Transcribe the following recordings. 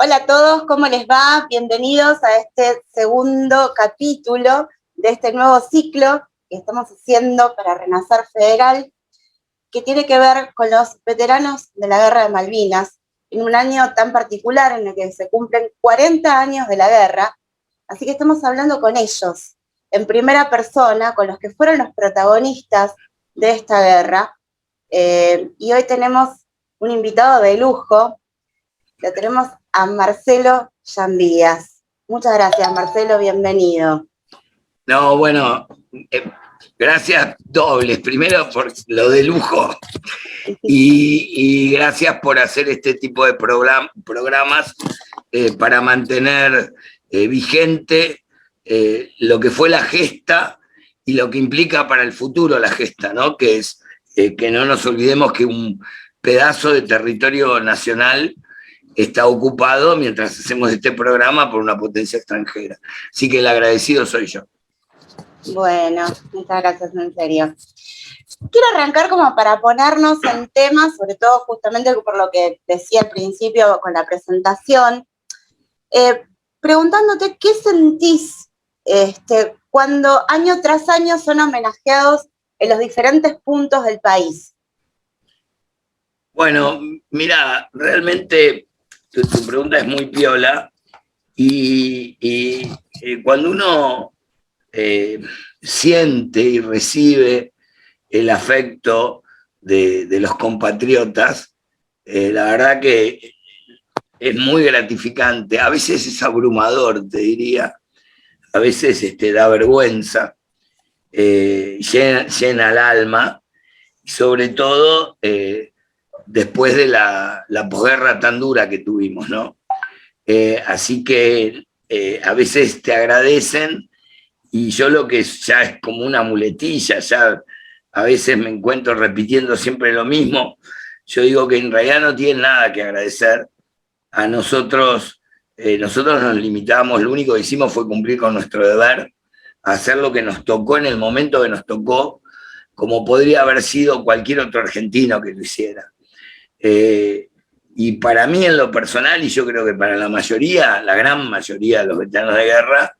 Hola a todos, ¿cómo les va? Bienvenidos a este segundo capítulo de este nuevo ciclo que estamos haciendo para Renacer Federal, que tiene que ver con los veteranos de la Guerra de Malvinas, en un año tan particular en el que se cumplen 40 años de la guerra, así que estamos hablando con ellos, en primera persona, con los que fueron los protagonistas de esta guerra, y hoy tenemos un invitado de lujo. Lo tenemos a Marcelo Llambías. Muchas gracias, Marcelo, bienvenido. No, bueno, gracias dobles. Primero por lo de lujo y gracias por hacer este tipo de programas para mantener vigente lo que fue la gesta y lo que implica para el futuro la gesta, ¿no? Que es que no nos olvidemos que un pedazo de territorio nacional está ocupado mientras hacemos este programa por una potencia extranjera. Así que el agradecido soy yo. Bueno, muchas gracias, en serio. Quiero arrancar como para ponernos en temas, sobre todo justamente por lo que decía al principio con la presentación, preguntándote qué sentís cuando año tras año son homenajeados en los diferentes puntos del país. Bueno, mira, realmente tu pregunta es muy piola y cuando uno siente y recibe el afecto de los compatriotas, la verdad que es muy gratificante, a veces es abrumador, te diría, a veces da vergüenza, llena el alma, y sobre todo después de la posguerra tan dura que tuvimos, ¿no? Así que a veces te agradecen y yo lo que ya es como una muletilla, ya a veces me encuentro repitiendo siempre lo mismo. Yo digo que en realidad no tienen nada que agradecer. A nosotros, nosotros nos limitamos, lo único que hicimos fue cumplir con nuestro deber, hacer lo que nos tocó en el momento que nos tocó, como podría haber sido cualquier otro argentino que lo hiciera. Y para mí en lo personal, y yo creo que para la mayoría, la gran mayoría de los veteranos de guerra,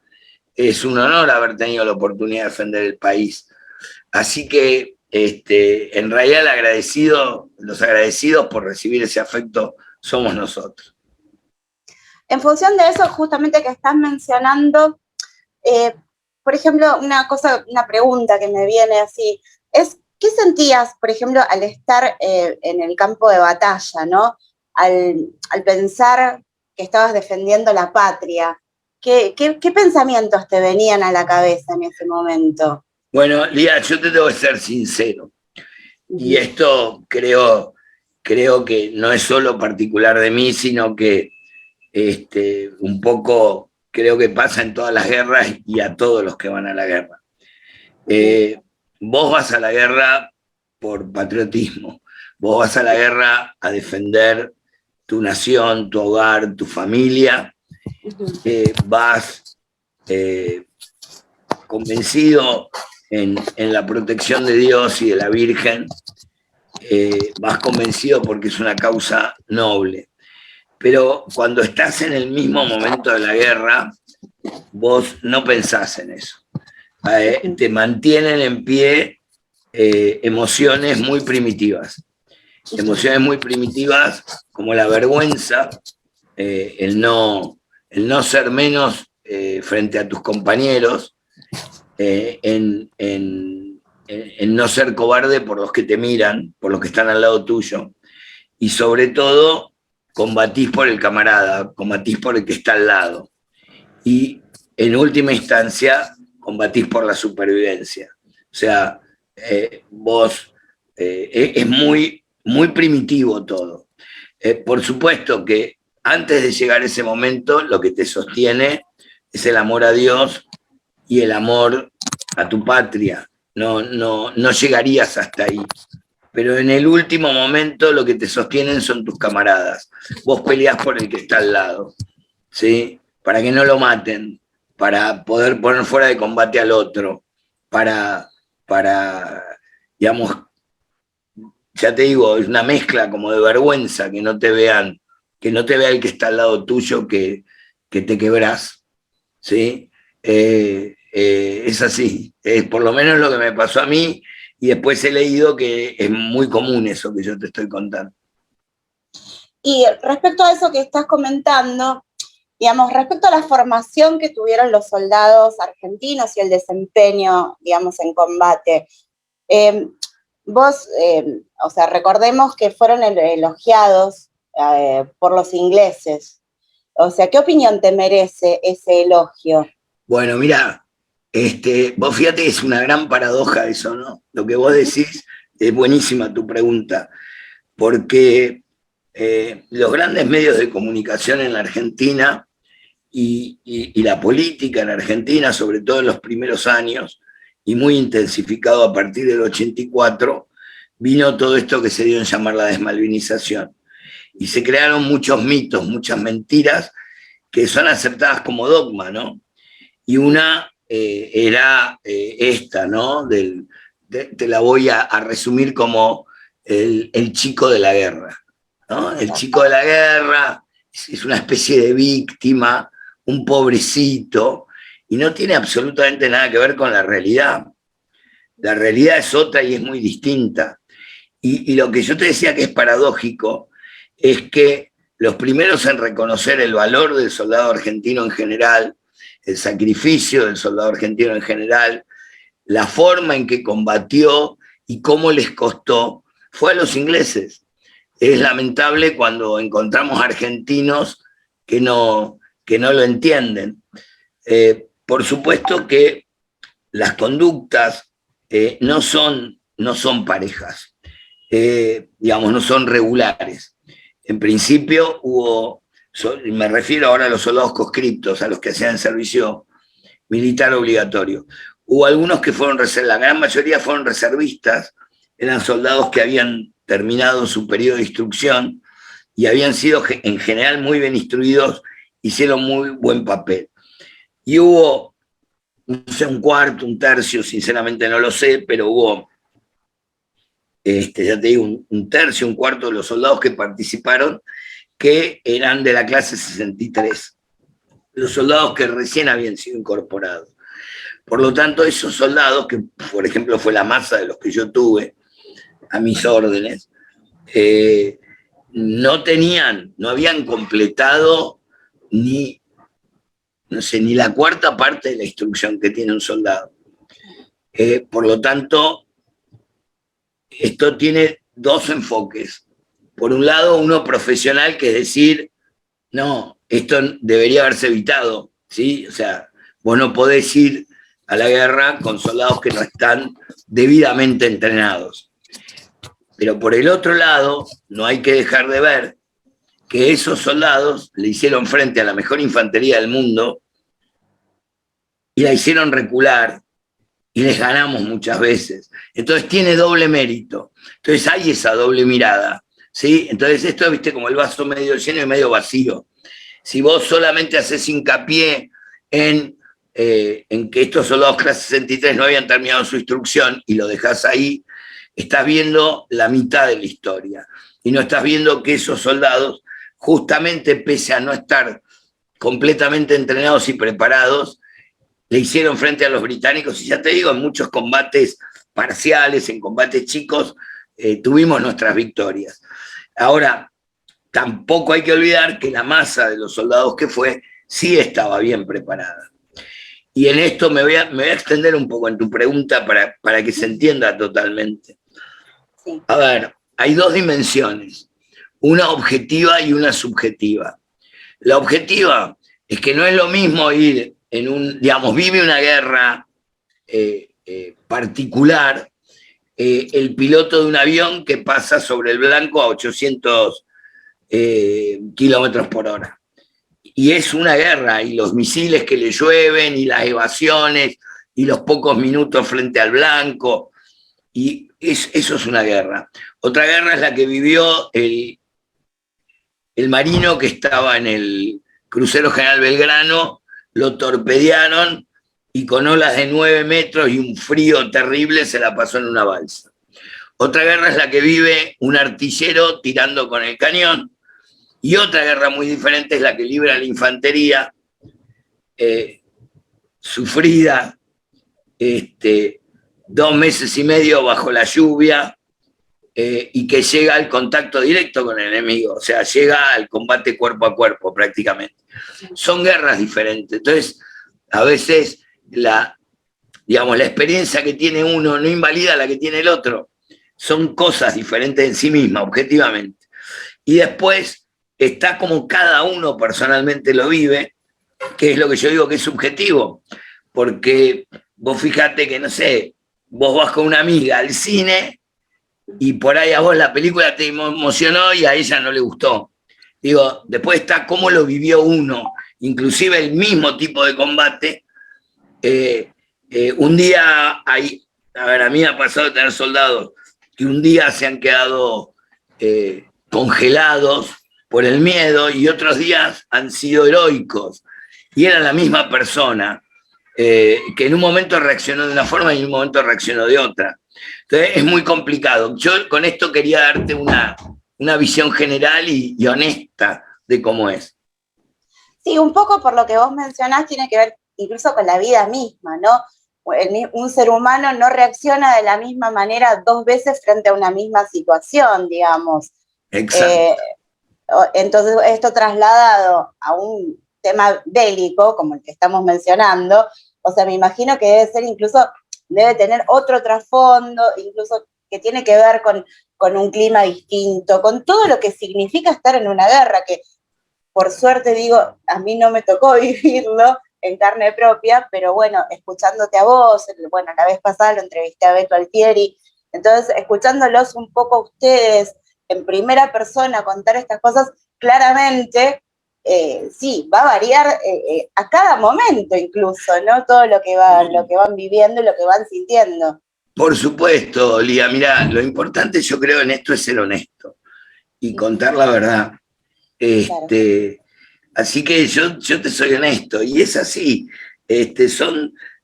es un honor haber tenido la oportunidad de defender el país. Así que en realidad los agradecidos por recibir ese afecto somos nosotros. En función de eso, justamente que estás mencionando, por ejemplo, una pregunta que me viene así, es, ¿qué sentías, por ejemplo, al estar en el campo de batalla, ¿no? Al pensar que estabas defendiendo la patria. ¿Qué pensamientos te venían a la cabeza en ese momento? Bueno, Lía, yo te tengo que ser sincero. Y esto creo que no es solo particular de mí, sino que un poco creo que pasa en todas las guerras y a todos los que van a la guerra. Vos vas a la guerra por patriotismo, vos vas a la guerra a defender tu nación, tu hogar, tu familia, vas convencido en la protección de Dios y de la Virgen, vas convencido porque es una causa noble. Pero cuando estás en el mismo momento de la guerra, vos no pensás en eso. Te mantienen en pie emociones muy primitivas. Emociones muy primitivas como la vergüenza, el no ser menos frente a tus compañeros, en no ser cobarde por los que te miran, por los que están al lado tuyo, y sobre todo combatís por el camarada, combatís por el que está al lado, y en última instancia combatís por la supervivencia. O sea, vos, es muy, muy primitivo todo. Por supuesto que antes de llegar a ese momento, lo que te sostiene es el amor a Dios y el amor a tu patria. No llegarías hasta ahí. Pero en el último momento lo que te sostienen son tus camaradas. Vos peleás por el que está al lado, ¿sí? Para que no lo maten, para poder poner fuera de combate al otro, para digamos, ya te digo, es una mezcla como de vergüenza que no te vean que no te vea el que está al lado tuyo, que te quebrás, ¿sí? Es así, por lo menos lo que me pasó a mí, y después he leído que es muy común eso que yo te estoy contando. Y respecto a eso que estás comentando, digamos, respecto a la formación que tuvieron los soldados argentinos y el desempeño, digamos, en combate, vos, o sea, recordemos que fueron elogiados por los ingleses. O sea, ¿qué opinión te merece ese elogio? Bueno, mira, vos fíjate que es una gran paradoja eso, ¿no? Lo que vos decís es buenísima tu pregunta, porque los grandes medios de comunicación en la Argentina y la política en Argentina, sobre todo en los primeros años, y muy intensificado a partir del 84, vino todo esto que se dio en llamar la desmalvinización. Y se crearon muchos mitos, muchas mentiras que son aceptadas como dogma, ¿no? Y una era esta, ¿no? Te la voy a resumir como el chico de la guerra, ¿no? El chico de la guerra es una especie de víctima, un pobrecito, y no tiene absolutamente nada que ver con la realidad. La realidad es otra y es muy distinta. Y lo que yo te decía que es paradójico es que los primeros en reconocer el valor del soldado argentino en general, el sacrificio del soldado argentino en general, la forma en que combatió y cómo les costó, fue a los ingleses. Es lamentable cuando encontramos argentinos que no lo entienden. Por supuesto que las conductas no son parejas, digamos, no son regulares. En principio me refiero ahora a los soldados conscriptos, a los que hacían servicio militar obligatorio. Hubo algunos que fueron reservistas, la gran mayoría fueron reservistas, eran soldados que habían terminado su periodo de instrucción y habían sido en general muy bien instruidos, hicieron muy buen papel. Y hubo, no sé, un cuarto, un tercio, sinceramente no lo sé, pero hubo, ya te digo, un tercio, un cuarto de los soldados que participaron que eran de la clase 63, los soldados que recién habían sido incorporados. Por lo tanto, esos soldados, que por ejemplo fue la masa de los que yo tuve a mis órdenes, no habían completado ni la cuarta parte de la instrucción que tiene un soldado. Por lo tanto, esto tiene dos enfoques. Por un lado, uno profesional, que es decir, no, esto debería haberse evitado, ¿sí? O sea, vos no podés ir a la guerra con soldados que no están debidamente entrenados. Pero por el otro lado, no hay que dejar de ver que esos soldados le hicieron frente a la mejor infantería del mundo y la hicieron recular y les ganamos muchas veces. Entonces tiene doble mérito. Entonces hay esa doble mirada, ¿sí? Entonces esto, viste, como el vaso medio lleno y medio vacío. Si vos solamente haces hincapié en que estos soldados clase 63 no habían terminado su instrucción y lo dejás ahí, estás viendo la mitad de la historia. Y no estás viendo que esos soldados, justamente pese a no estar completamente entrenados y preparados, le hicieron frente a los británicos. Y ya te digo, en muchos combates parciales, en combates chicos, tuvimos nuestras victorias. Ahora, tampoco hay que olvidar que la masa de los soldados que fue sí estaba bien preparada. Y en esto me voy a extender un poco en tu pregunta para que se entienda totalmente. Sí. A ver, hay dos dimensiones, una objetiva y una subjetiva. La objetiva es que no es lo mismo ir vive una guerra particular, el piloto de un avión que pasa sobre el blanco a 800 kilómetros por hora. Y es una guerra, y los misiles que le llueven, y las evasiones, y los pocos minutos frente al blanco, y eso es una guerra. Otra guerra es la que vivió el marino que estaba en el crucero General Belgrano, lo torpedearon, y con olas de 9 metros y un frío terrible se la pasó en una balsa. Otra guerra es la que vive un artillero tirando con el cañón, Y otra guerra muy diferente es la que libra la infantería, sufrida, 2 meses y medio bajo la lluvia, y que llega al contacto directo con el enemigo, o sea, llega al combate cuerpo a cuerpo prácticamente. Son guerras diferentes. Entonces, a veces digamos, la experiencia que tiene uno no invalida la que tiene el otro. Son cosas diferentes en sí mismas, objetivamente. Y después está como cada uno personalmente lo vive, que es lo que yo digo que es subjetivo. Porque vos fíjate que, no sé, vos vas con una amiga al cine y por ahí a vos la película te emocionó y a ella no le gustó. Digo, después está cómo lo vivió uno, inclusive el mismo tipo de combate. Un día hay, a ver, a mí me ha pasado de tener soldados que un día se han quedado congelados por el miedo y otros días han sido heroicos. Y era la misma persona que en un momento reaccionó de una forma y en un momento reaccionó de otra. Entonces es muy complicado. Yo con esto quería darte una visión general y honesta de cómo es. Sí, un poco por lo que vos mencionás tiene que ver incluso con la vida misma, ¿no? Un ser humano no reacciona de la misma manera 2 veces frente a una misma situación, digamos. Exacto. Entonces, esto trasladado a un tema bélico, como el que estamos mencionando, o sea, me imagino que debe tener otro trasfondo, incluso que tiene que ver con un clima distinto, con todo lo que significa estar en una guerra, que por suerte digo, a mí no me tocó vivirlo en carne propia, pero bueno, escuchándote a vos, bueno, la vez pasada lo entrevisté a Beto Altieri, entonces escuchándolos un poco a ustedes en primera persona contar estas cosas, claramente, sí, va a variar a cada momento incluso, ¿no? Todo lo que van viviendo y lo que van sintiendo. Por supuesto, Lía, mira, lo importante yo creo en esto es ser honesto y contar la verdad. Claro. Así que yo te soy honesto, y es así,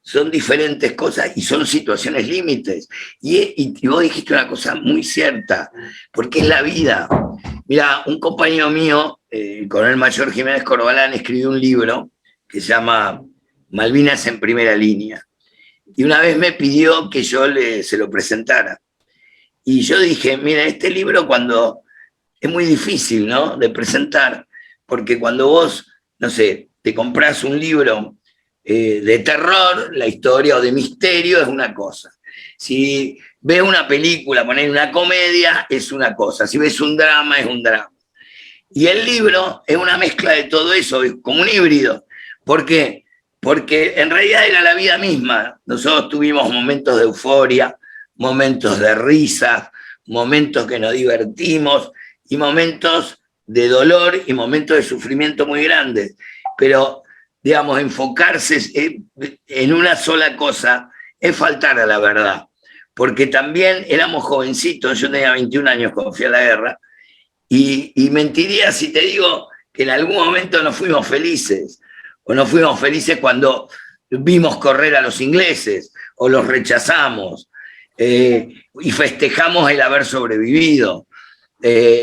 son diferentes cosas y son situaciones límites. Y vos dijiste una cosa muy cierta, porque es la vida. Mira, un compañero mío, el coronel mayor Jiménez Corbalán, escribió un libro que se llama Malvinas en primera línea. Y una vez me pidió que yo se lo presentara. Y yo dije, mira, este libro es muy difícil, ¿no?, de presentar, porque cuando vos, no sé, te compras un libro de terror, la historia, o de misterio, es una cosa. Si ves una película, poner una comedia, es una cosa. Si ves un drama, es un drama. Y el libro es una mezcla de todo eso, es como un híbrido. ¿Por qué? Porque en realidad era la vida misma. Nosotros tuvimos momentos de euforia, momentos de risa, momentos que nos divertimos y momentos de dolor y momentos de sufrimiento muy grandes. Pero, digamos, enfocarse en una sola cosa es faltar a la verdad. Porque también éramos jovencitos, yo tenía 21 años cuando fui a la guerra, y mentiría si te digo que en algún momento no fuimos felices, o no fuimos felices cuando vimos correr a los ingleses, o los rechazamos, y festejamos el haber sobrevivido,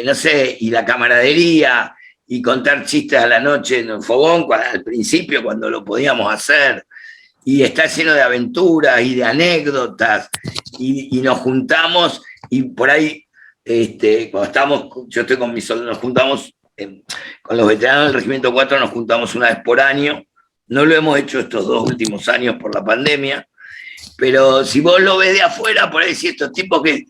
no sé, y la camaradería, y contar chistes a la noche en el fogón, al principio cuando lo podíamos hacer, y está lleno de aventuras y de anécdotas, y nos juntamos, y por ahí cuando estamos, yo estoy con mis soldados, nos juntamos con los veteranos del Regimiento 4, nos juntamos una vez por año. No lo hemos hecho estos 2 últimos años por la pandemia, pero si vos lo ves de afuera, por ahí sí, estos tipos que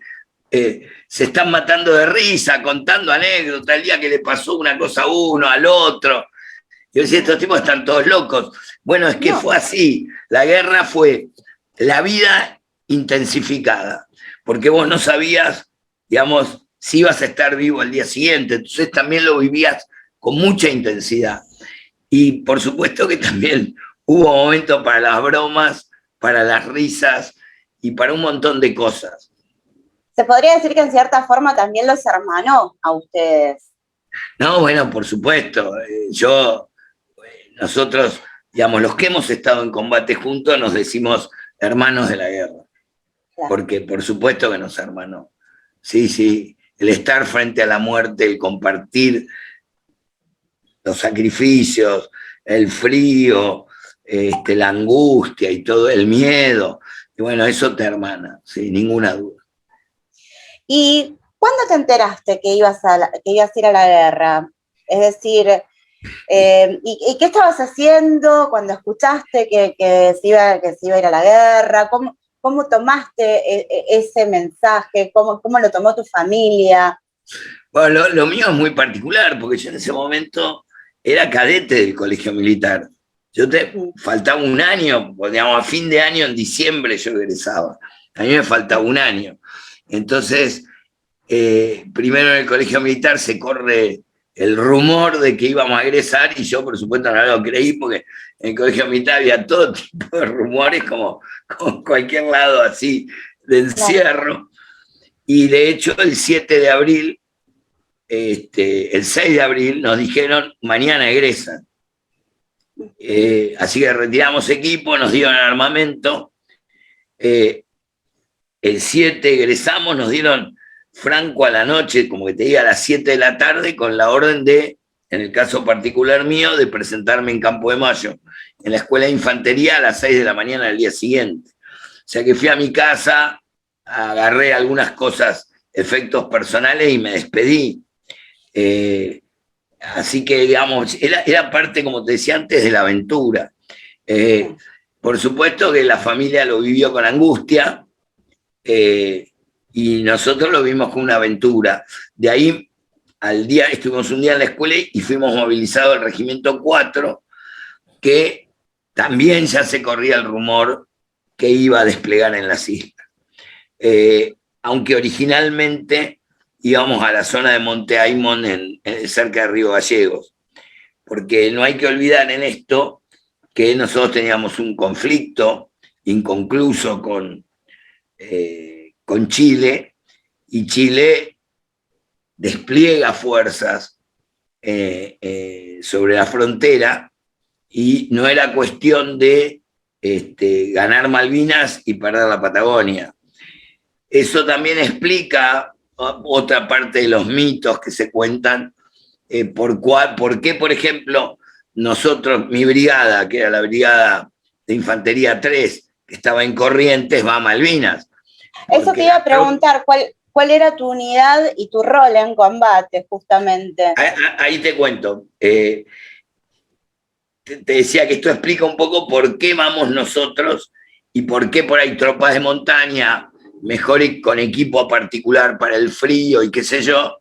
se están matando de risa, contando anécdotas, el día que le pasó una cosa a uno, al otro. Yo decía, estos tipos están todos locos. Bueno, es que fue así. La guerra fue la vida intensificada, porque vos no sabías, digamos, si ibas a estar vivo al día siguiente, entonces también lo vivías con mucha intensidad. Y por supuesto que también hubo momentos para las bromas, para las risas y para un montón de cosas. Se podría decir que en cierta forma también los hermanó a ustedes. No, bueno, por supuesto. Nosotros, digamos, los que hemos estado en combate juntos nos decimos hermanos de la guerra. Claro. Porque por supuesto que nos hermanó. Sí, sí, el estar frente a la muerte, el compartir los sacrificios, el frío, la angustia y todo, el miedo. Y bueno, eso te hermana, sin ninguna duda. ¿Y cuándo te enteraste que ibas a ir a la guerra? Es decir, ¿y qué estabas haciendo cuando escuchaste que se iba a ir a la guerra? ¿Cómo tomaste ese mensaje? ¿Cómo lo tomó tu familia? Bueno, lo mío es muy particular, porque yo en ese momento era cadete del colegio militar. Faltaba un año, digamos, a fin de año, en diciembre yo egresaba. A mí me faltaba un año. Entonces, primero en el colegio militar se corre el rumor de que íbamos a egresar y yo, por supuesto, no lo creí porque en el colegio militar había todo tipo de rumores, como cualquier lado así de encierro. Y de hecho, el 7 de abril, el 6 de abril, nos dijeron, mañana egresan. Así que retiramos equipo, nos dieron armamento. El 7 egresamos, nos dieron franco a la noche, como que te diga a las 7 de la tarde, con la orden de, en el caso particular mío, de presentarme en Campo de Mayo, en la escuela de infantería a las 6 de la mañana del día siguiente. O sea que fui a mi casa, agarré algunas cosas, efectos personales y me despedí. Así que, digamos, era parte, como te decía antes, de la aventura. Por supuesto que la familia lo vivió con angustia, y nosotros lo vimos con una aventura. De ahí al día, estuvimos un día en la escuela y fuimos movilizados al Regimiento 4, que también ya se corría el rumor que iba a desplegar en las islas. Aunque originalmente íbamos a la zona de Monte Aymon, cerca de Río Gallegos, porque no hay que olvidar en esto que nosotros teníamos un conflicto inconcluso con Chile, y Chile despliega fuerzas sobre la frontera, y no era cuestión de ganar Malvinas y perder la Patagonia. Eso también explica otra parte de los mitos que se cuentan, por qué, por ejemplo, nosotros, mi brigada, que era la brigada de Infantería 3, que estaba en Corrientes, va a Malvinas. Eso te iba a preguntar, ¿cuál era tu unidad y tu rol en combate, justamente? Ahí te cuento. Te decía que esto explica un poco por qué vamos nosotros y por qué por ahí tropas de montaña, mejor con equipo particular para el frío y qué sé yo,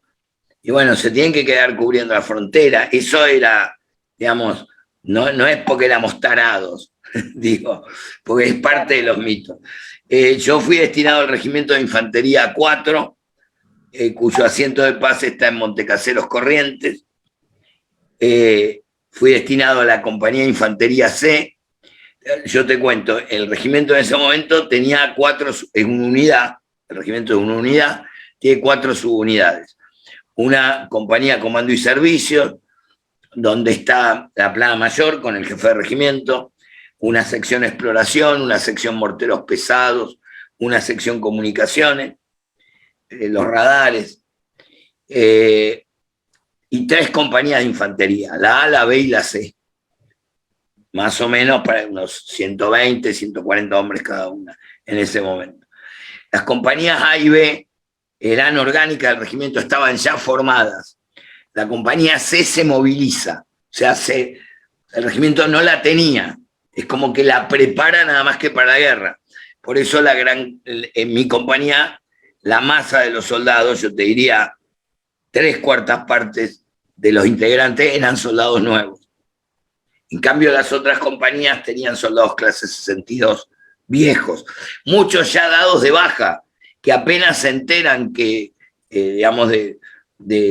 y bueno, se tienen que quedar cubriendo la frontera. Eso era, digamos, no es porque éramos tarados, digo, porque es parte de los mitos. Yo fui destinado al Regimiento de Infantería 4, cuyo asiento de paz está en Montecaseros, Corrientes. Fui destinado a la Compañía de Infantería C. Yo te cuento, el regimiento en ese momento tenía 4, en una unidad, el regimiento de una unidad, tiene 4 subunidades. Una compañía comando y servicios, donde está la plana mayor con el jefe de regimiento, una sección exploración, una sección morteros pesados, una sección comunicaciones, los radares, y 3 compañías de infantería, la A, la B y la C. Más o menos para unos 120, 140 hombres cada una en ese momento. Las compañías A y B eran orgánicas del regimiento, estaban ya formadas. La compañía C se moviliza, o sea, el regimiento no la tenía, es como que la prepara nada más que para la guerra. Por eso en mi compañía, la masa de los soldados, yo te diría 3/4 partes de los integrantes eran soldados nuevos. En cambio, las otras compañías tenían soldados clase 62 viejos, muchos ya dados de baja, que apenas se enteran que, digamos, de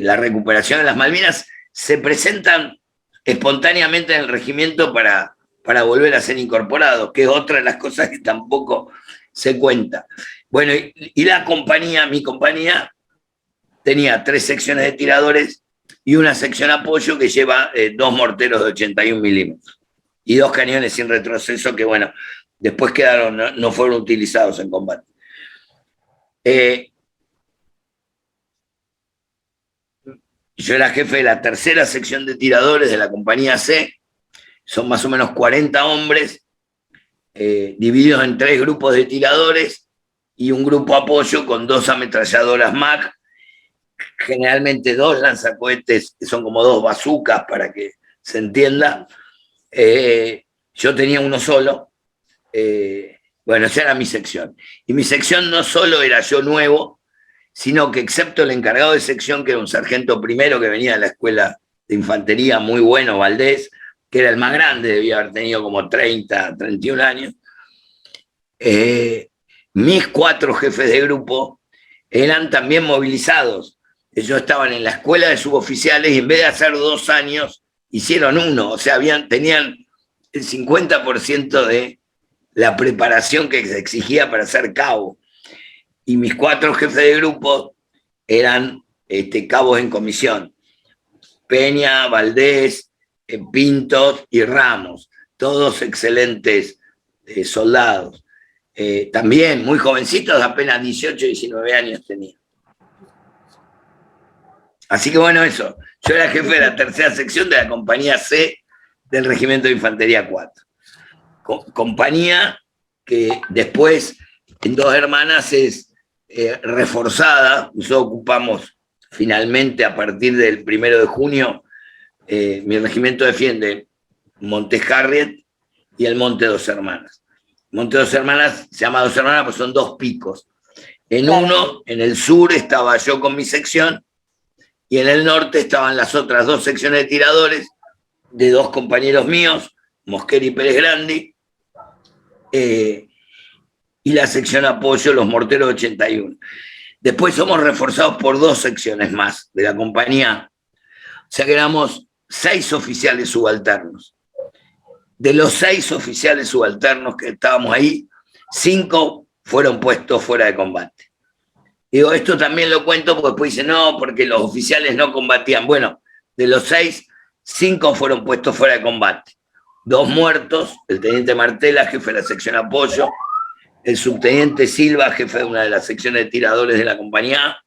la recuperación de las Malvinas, se presentan espontáneamente en el regimiento para volver a ser incorporados, que es otra de las cosas que tampoco se cuenta. Bueno, y la compañía, mi compañía, tenía 3 secciones de tiradores y una sección apoyo que lleva 2 morteros de 81 milímetros y 2 cañones sin retroceso que, bueno, después no fueron utilizados en combate. Yo era jefe de la tercera sección de tiradores de la compañía C, son más o menos 40 hombres, divididos en 3 grupos de tiradores y un grupo apoyo con 2 ametralladoras MAC, generalmente 2 lanzacohetes, que son como 2 bazucas para que se entienda. Yo tenía uno solo. Bueno, esa era mi sección. Y mi sección no solo era yo nuevo, sino que excepto el encargado de sección, que era un sargento primero que venía de la escuela de infantería, muy bueno, Valdés, que era el más grande, debía haber tenido como 30, 31 años. Mis 4 jefes de grupo eran también movilizados. Ellos estaban en la escuela de suboficiales y en vez de hacer 2 años, hicieron 1. O sea, tenían el 50% de la preparación que se exigía para ser cabo. Y mis 4 jefes de grupo eran cabos en comisión. Peña, Valdés, Pintos y Ramos. Todos excelentes soldados. También muy jovencitos, apenas 18, 19 años tenían. Así que bueno, eso. Yo era jefe de la tercera sección de la compañía C del Regimiento de Infantería 4. Compañía que después, en Dos Hermanas, es reforzada. Nosotros ocupamos finalmente, a partir del 1 de junio, mi regimiento defiende Monte Harriet y el Monte Dos Hermanas. Monte Dos Hermanas se llama Dos Hermanas porque son 2 picos. En uno, en el sur, estaba yo con mi sección, y en el norte estaban las otras 2 secciones de tiradores de 2 compañeros míos, Mosquera y Pérez Grandi, y la sección apoyo, los Morteros 81. Después somos reforzados por 2 secciones más de la compañía, o sea que éramos 6 oficiales subalternos. De los 6 oficiales subalternos que estábamos ahí, 5 fueron puestos fuera de combate. Digo, esto también lo cuento porque después dicen, no, porque los oficiales no combatían. Bueno, de los 6, 5 fueron puestos fuera de combate. 2 muertos, el teniente Martela, jefe de la sección apoyo, el subteniente Silva, jefe de una de las secciones de tiradores de la compañía,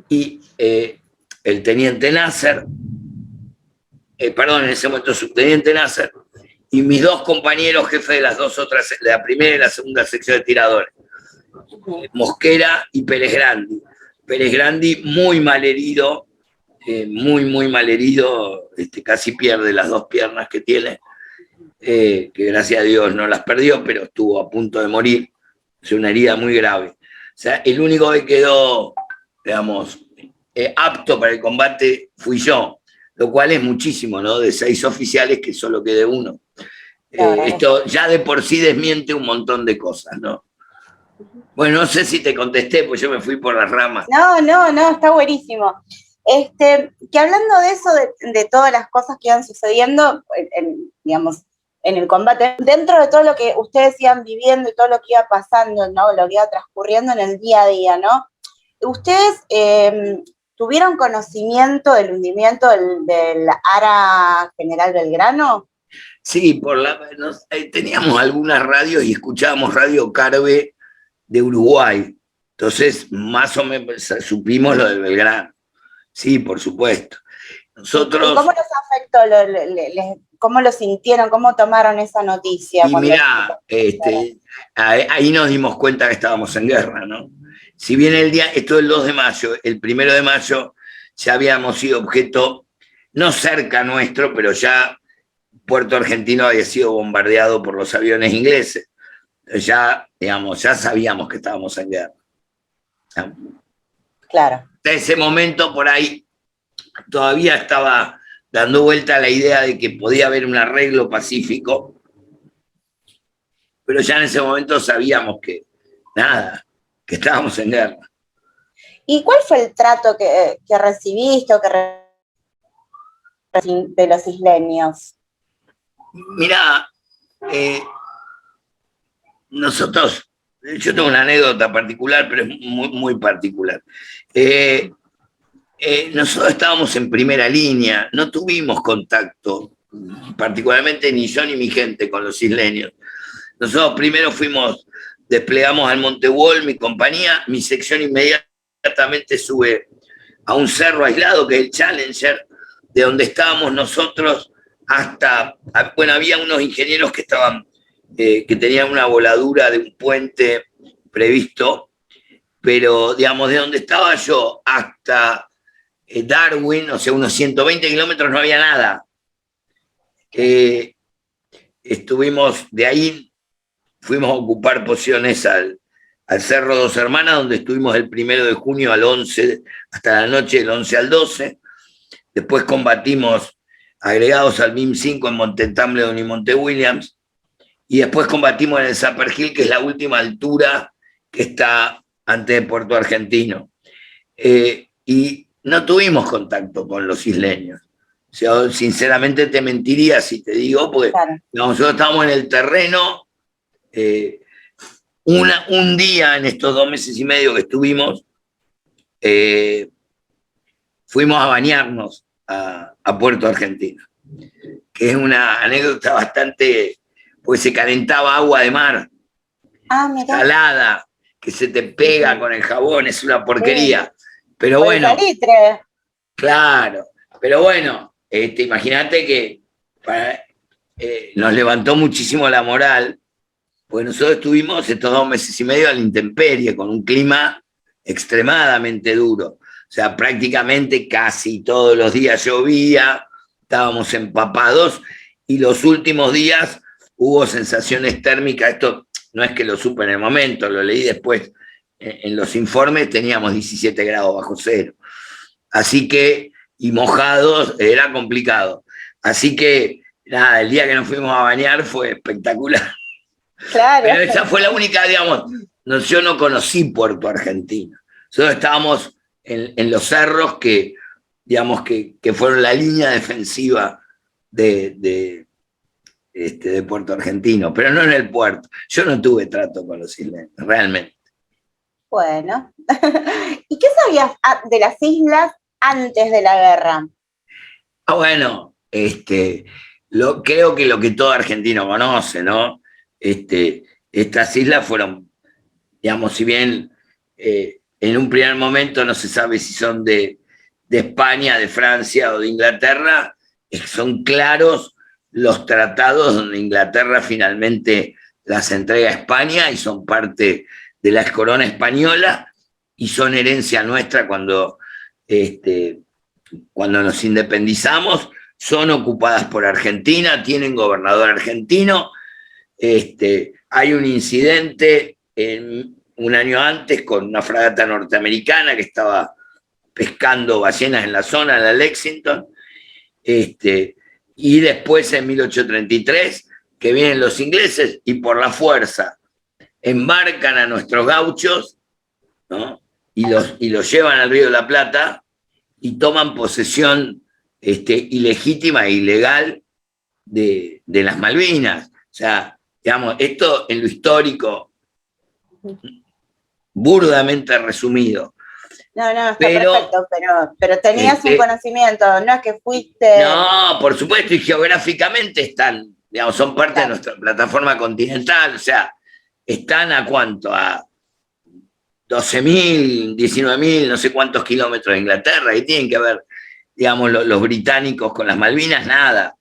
y el teniente Nasser, en ese momento subteniente Nasser, y mis 2 compañeros, jefes de las 2 otras, de la primera y la segunda sección de tiradores, Mosquera y Pérez Grandi. Pérez Grandi muy mal herido, muy mal herido, casi pierde las 2 piernas que tiene, que gracias a Dios no las perdió, pero estuvo a punto de morir. Es una herida muy grave. O sea, el único que quedó, digamos, apto para el combate fui yo, lo cual es muchísimo, ¿no? De 6 oficiales que solo quede uno. Esto ya de por sí desmiente un montón de cosas, ¿no? Bueno, no sé si te contesté, pues yo me fui por las ramas. No, está buenísimo. Que hablando de eso, de todas las cosas que iban sucediendo, digamos, en el combate, dentro de todo lo que ustedes iban viviendo y todo lo que iba pasando, ¿no? Lo que iba transcurriendo en el día a día, ¿no? ¿Ustedes tuvieron conocimiento del hundimiento del ARA General Belgrano? Sí, teníamos algunas radios y escuchábamos Radio Carve de Uruguay. Entonces, más o menos supimos lo de Belgrano. Sí, por supuesto. Nosotros... ¿Y cómo los afectó? ¿Cómo lo sintieron? ¿Cómo tomaron esa noticia? Y mirá, ahí nos dimos cuenta que estábamos en guerra, ¿no? Si bien esto es el 2 de mayo, el 1 de mayo ya habíamos sido objeto, no cerca nuestro, pero ya Puerto Argentino había sido bombardeado por los aviones ingleses. Ya, digamos, ya sabíamos que estábamos en guerra. Claro. Hasta ese momento, por ahí, todavía estaba dando vuelta a la idea de que podía haber un arreglo pacífico, pero ya en ese momento sabíamos que estábamos en guerra. ¿Y cuál fue el trato que recibiste o de los isleños? Mirá, nosotros, yo tengo una anécdota particular, pero es muy particular. Nosotros estábamos en primera línea, no tuvimos contacto, particularmente ni yo ni mi gente, con los isleños. Nosotros primero desplegamos al Monte Wall, mi compañía, mi sección inmediatamente sube a un cerro aislado que es el Challenger, de donde estábamos nosotros hasta, bueno, había unos ingenieros que estaban, que tenían una voladura de un puente previsto, pero digamos, de donde estaba yo hasta Darwin, o sea, unos 120 kilómetros, no había nada. Estuvimos de ahí, fuimos a ocupar posiciones al Cerro Dos Hermanas, donde estuvimos el 1 de junio al 11, hasta la noche del 11 al 12. Después combatimos agregados al MIM-5 en Monte Tumbledown y Monte Williams. Y después combatimos en el Zapper Hill, que es la última altura que está antes de Puerto Argentino. Y no tuvimos contacto con los isleños. O sea, sinceramente te mentiría si te digo, porque claro, nosotros estábamos en el terreno. Un día en estos 2 meses y medio que estuvimos, fuimos a bañarnos a Puerto Argentino, que es una anécdota bastante, pues se calentaba agua de mar, salada, que se te pega con el jabón, es una porquería. Pero bueno, claro, pero bueno, imagínate que nos levantó muchísimo la moral, pues nosotros estuvimos estos 2 meses y medio a la intemperie, con un clima extremadamente duro. O sea, prácticamente casi todos los días llovía, estábamos empapados, y los últimos días hubo sensaciones térmicas. Esto no es que lo supe en el momento, lo leí después en los informes, teníamos 17 grados bajo cero. Así que, y mojados, era complicado. Así que, nada, el día que nos fuimos a bañar fue espectacular. Claro. Pero esa fue la única, digamos, yo no conocí Puerto Argentino. Nosotros estábamos en los cerros que, digamos, que fueron la línea defensiva de Puerto Argentino, pero no en el puerto. Yo no tuve trato con los isleños, realmente. Bueno. ¿Y qué sabías de las islas antes de la guerra? Bueno, creo que lo que todo argentino conoce, ¿no? Estas islas fueron, digamos, si bien en un primer momento no se sabe si son de España, de Francia o de Inglaterra, son claros los tratados donde Inglaterra finalmente las entrega a España y son parte de la corona española y son herencia nuestra cuando nos independizamos. Son ocupadas por Argentina, tienen gobernador argentino. Hay un incidente un año antes con una fragata norteamericana que estaba pescando ballenas en la zona, en la Lexington. Y después en 1833, que vienen los ingleses y por la fuerza embarcan a nuestros gauchos, ¿no? y los llevan al Río de la Plata y toman posesión ilegítima e ilegal de las Malvinas. O sea, digamos, esto en lo histórico, burdamente resumido. No, está perfecto, pero tenías un conocimiento, no es que fuiste... No, por supuesto, y geográficamente están, digamos, son parte de nuestra plataforma continental, o sea, están a cuánto, a 12.000, 19.000, no sé cuántos kilómetros de Inglaterra, y tienen que ver, digamos, los británicos con las Malvinas, nada.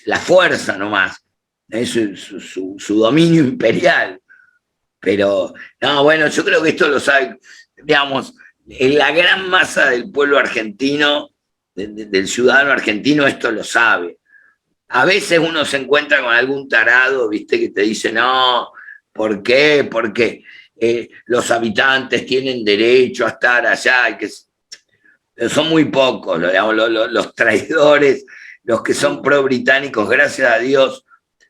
La fuerza nomás, es su dominio imperial. Pero, no, bueno, yo creo que esto lo sabe, digamos, en la gran masa del pueblo argentino, del ciudadano argentino, esto lo sabe. A veces uno se encuentra con algún tarado, viste, que te dice, no, ¿por qué? Porque los habitantes tienen derecho a estar allá, y que son muy pocos, los traidores, los que son pro-británicos, gracias a Dios,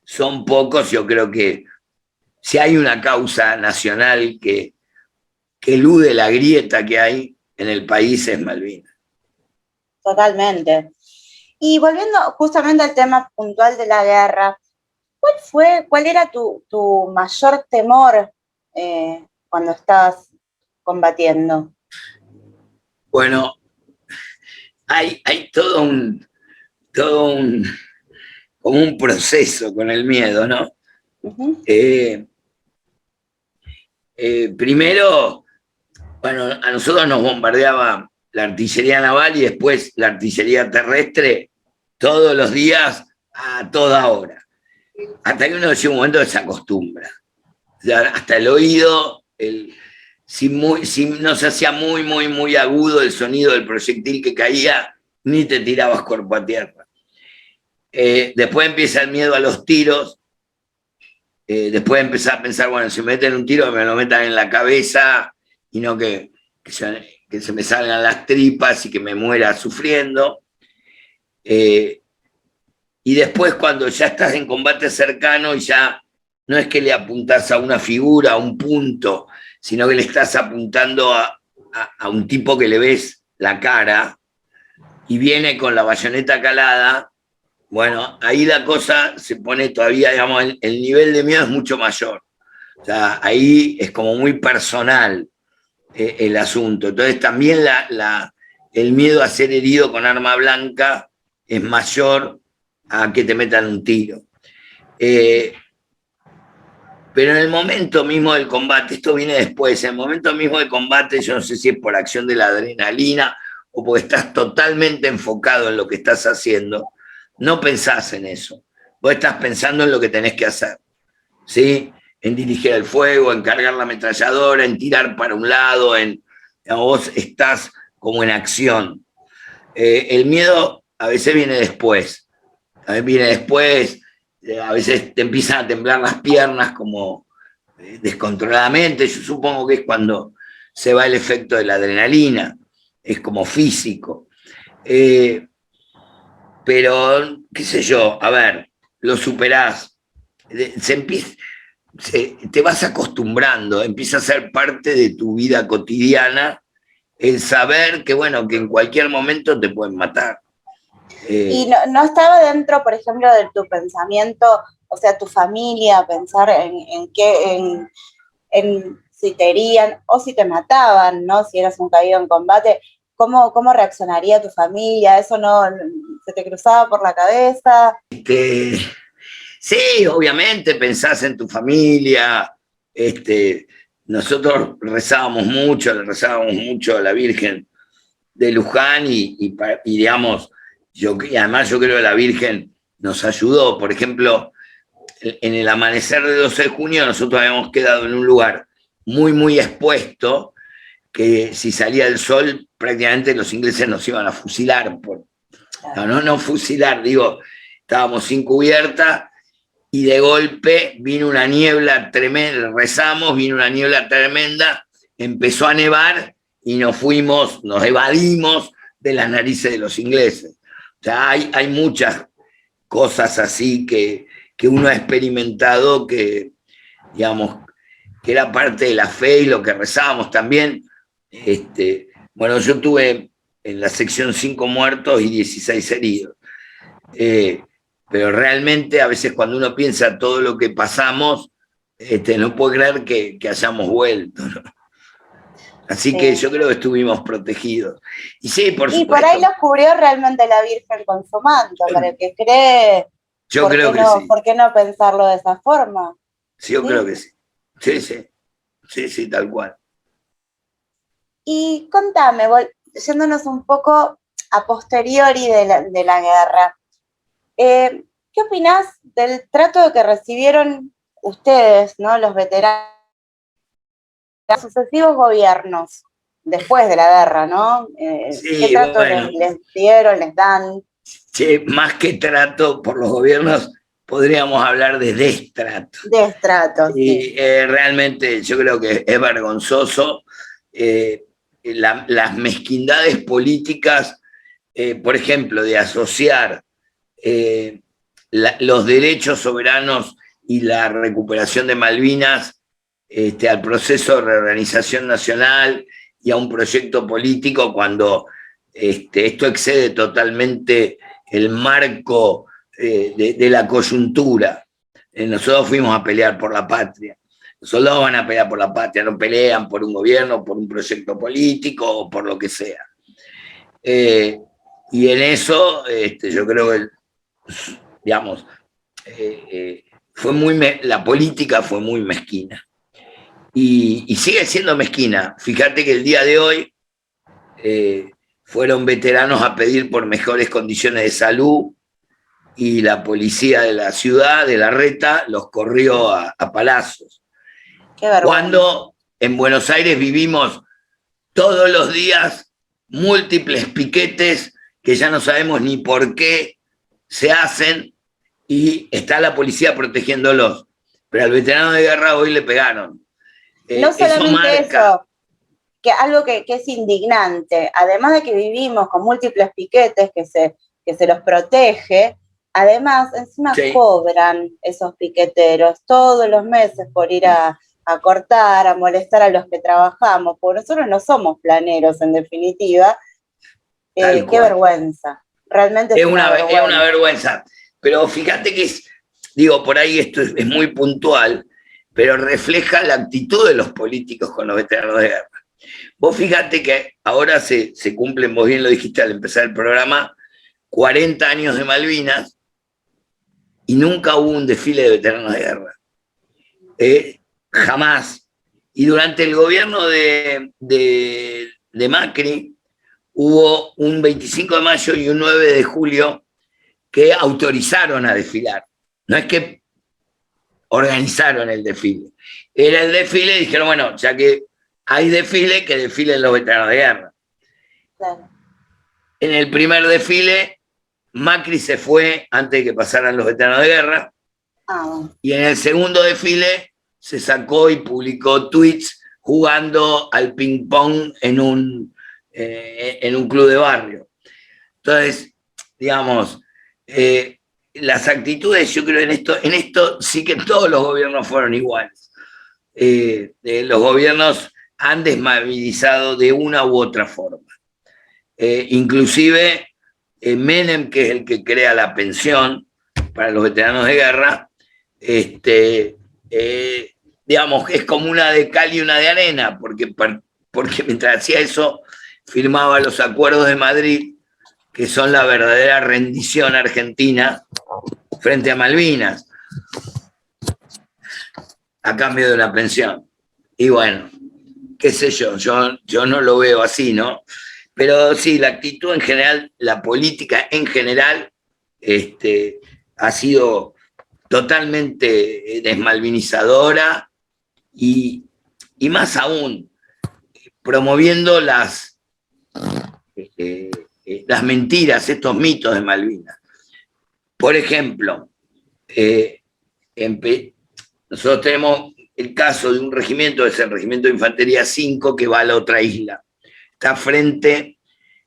son pocos. Yo creo que si hay una causa nacional que elude la grieta que hay en el país, es Malvinas. Totalmente. Y volviendo justamente al tema puntual de la guerra, ¿cuál era tu mayor temor cuando estabas combatiendo? Bueno, hay todo como un proceso con el miedo, ¿no? Uh-huh. Primero, Bueno, a nosotros nos bombardeaba la artillería naval y después la artillería terrestre todos los días a toda hora. Hasta que uno llega un momento que se acostumbra. O sea, hasta el oído, si no se hacía muy agudo el sonido del proyectil que caía, ni te tirabas cuerpo a tierra. Después empieza el miedo a los tiros. Después empezar a pensar, bueno, si me meten un tiro, me lo metan en la cabeza y no que se me salgan las tripas y que me muera sufriendo. Y después cuando ya estás en combate cercano y ya no es que le apuntás a una figura, a un punto, sino que le estás apuntando a un tipo que le ves la cara y viene con la bayoneta calada, bueno, ahí la cosa se pone todavía, digamos, el nivel de miedo es mucho mayor. O sea, ahí es como muy personal el asunto. Entonces también el miedo a ser herido con arma blanca es mayor a que te metan un tiro. Pero en el momento mismo del combate, esto viene después, en el momento mismo del combate, yo no sé si es por acción de la adrenalina o porque estás totalmente enfocado en lo que estás haciendo, no pensás en eso. Vos estás pensando en lo que tenés que hacer, ¿sí? En dirigir el fuego, en cargar la ametralladora, en tirar para un lado, vos estás como en acción. El miedo a veces viene después. A veces te empiezan a temblar las piernas como descontroladamente. Yo supongo que es cuando se va el efecto de la adrenalina, es como físico. Pero, qué sé yo, a ver, lo superás. Te vas acostumbrando, empieza a ser parte de tu vida cotidiana el saber que, bueno, que en cualquier momento te pueden matar. Y no estaba dentro, por ejemplo, de tu pensamiento, o sea, tu familia, pensar en si te herían o si te mataban, ¿no? Si eras un caído en combate, ¿cómo reaccionaría tu familia? ¿Eso no se te cruzaba por la cabeza? Sí, obviamente pensás en tu familia. Nosotros le rezábamos mucho a la Virgen de Luján y digamos, y además yo creo que la Virgen nos ayudó. Por ejemplo, en el amanecer de 12 de junio nosotros habíamos quedado en un lugar muy expuesto, que si salía el sol prácticamente los ingleses nos iban a fusilar. No fusilar, digo, estábamos sin cubierta y de golpe vino una niebla tremenda, rezamos, vino una niebla tremenda, empezó a nevar y nos evadimos de las narices de los ingleses. O sea, hay muchas cosas así que uno ha experimentado que, digamos, que era parte de la fe y lo que rezábamos también. Bueno, yo tuve en la sección 5 muertos y 16 heridos. Pero realmente a veces cuando uno piensa todo lo que pasamos, no puedo creer que hayamos vuelto, ¿no? Así sí. Que yo creo que estuvimos protegidos. Y sí, por supuesto. Y por ahí los cubrió realmente la Virgen con su manto, para el que cree. Yo creo que sí. ¿Por qué no pensarlo de esa forma? Sí, yo creo que sí. Sí, tal cual. Y contame, yéndonos un poco a posteriori de la guerra, ¿qué opinás del trato que recibieron ustedes, ¿no? Los veteranos, los sucesivos gobiernos después de la guerra, ¿no? Sí, ¿qué trato les dieron, les dan? Sí, más que trato por los gobiernos, podríamos hablar de destrato. Destrato, sí. Realmente yo creo que es vergonzoso las mezquindades políticas, por ejemplo, de asociar los derechos soberanos y la recuperación de Malvinas al proceso de reorganización nacional y a un proyecto político cuando esto excede totalmente el marco de la coyuntura. Nosotros fuimos a pelear por la patria. Los soldados van a pelear por la patria, no pelean por un gobierno, por un proyecto político o por lo que sea. Y en eso yo creo que, digamos, la política fue muy mezquina. y sigue siendo mezquina. Fíjate que el día de hoy fueron veteranos a pedir por mejores condiciones de salud y la policía de la ciudad, de Larreta, los corrió a palazos. Qué vergüenza. Cuando en Buenos Aires vivimos todos los días múltiples piquetes que ya no sabemos ni por qué se hacen y está la policía protegiéndolos. Pero al veterano de guerra hoy le pegaron. No solamente eso, que algo que es indignante, además de que vivimos con múltiples piquetes que se los protege, además encima cobran esos piqueteros todos los meses por ir a cortar, a molestar a los que trabajamos, porque nosotros no somos planeros en definitiva. Qué vergüenza, realmente es una vergüenza. Pero fíjate que por ahí esto es muy puntual, pero refleja la actitud de los políticos con los veteranos de guerra. Vos fíjate que ahora se cumplen, vos bien lo dijiste al empezar el programa, 40 años de Malvinas y nunca hubo un desfile de veteranos de guerra. Jamás. Y durante el gobierno de Macri hubo un 25 de mayo y un 9 de julio que autorizaron a desfilar. No es que organizaron el desfile. Era el desfile y dijeron, bueno, ya que hay desfile, que desfilen los veteranos de guerra. Claro. En el primer desfile, Macri se fue antes de que pasaran los veteranos de guerra. Y en el segundo desfile se sacó y publicó tweets jugando al ping-pong en un club de barrio. Entonces, digamos, las actitudes, yo creo en esto sí que todos los gobiernos fueron iguales. Los gobiernos han desmovilizado de una u otra forma. Inclusive Menem, que es el que crea la pensión para los veteranos de guerra, digamos, es como una de cal y una de arena, porque mientras hacía eso, firmaba los acuerdos de Madrid, que son la verdadera rendición argentina frente a Malvinas, a cambio de una pensión. Y bueno, qué sé yo no lo veo así, ¿no? Pero sí, la actitud en general, la política en general, ha sido totalmente desmalvinizadora y más aún, promoviendo las mentiras, estos mitos de Malvinas. Por ejemplo, nosotros tenemos el caso de un regimiento, es el Regimiento de Infantería 5, que va a la otra isla. Está frente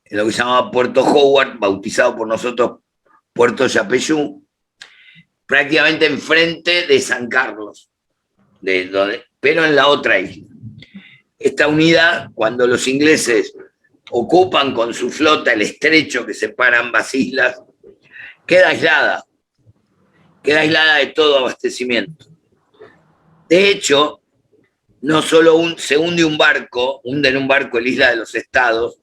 en lo que se llama Puerto Howard, bautizado por nosotros Puerto Yapeyú, prácticamente enfrente de San Carlos, pero en la otra isla. Esta unidad, cuando los ingleses ocupan con su flota el estrecho que separa ambas islas, queda aislada de todo abastecimiento. De hecho, no solo se hunde un barco, hunden un barco en la Isla de los Estados,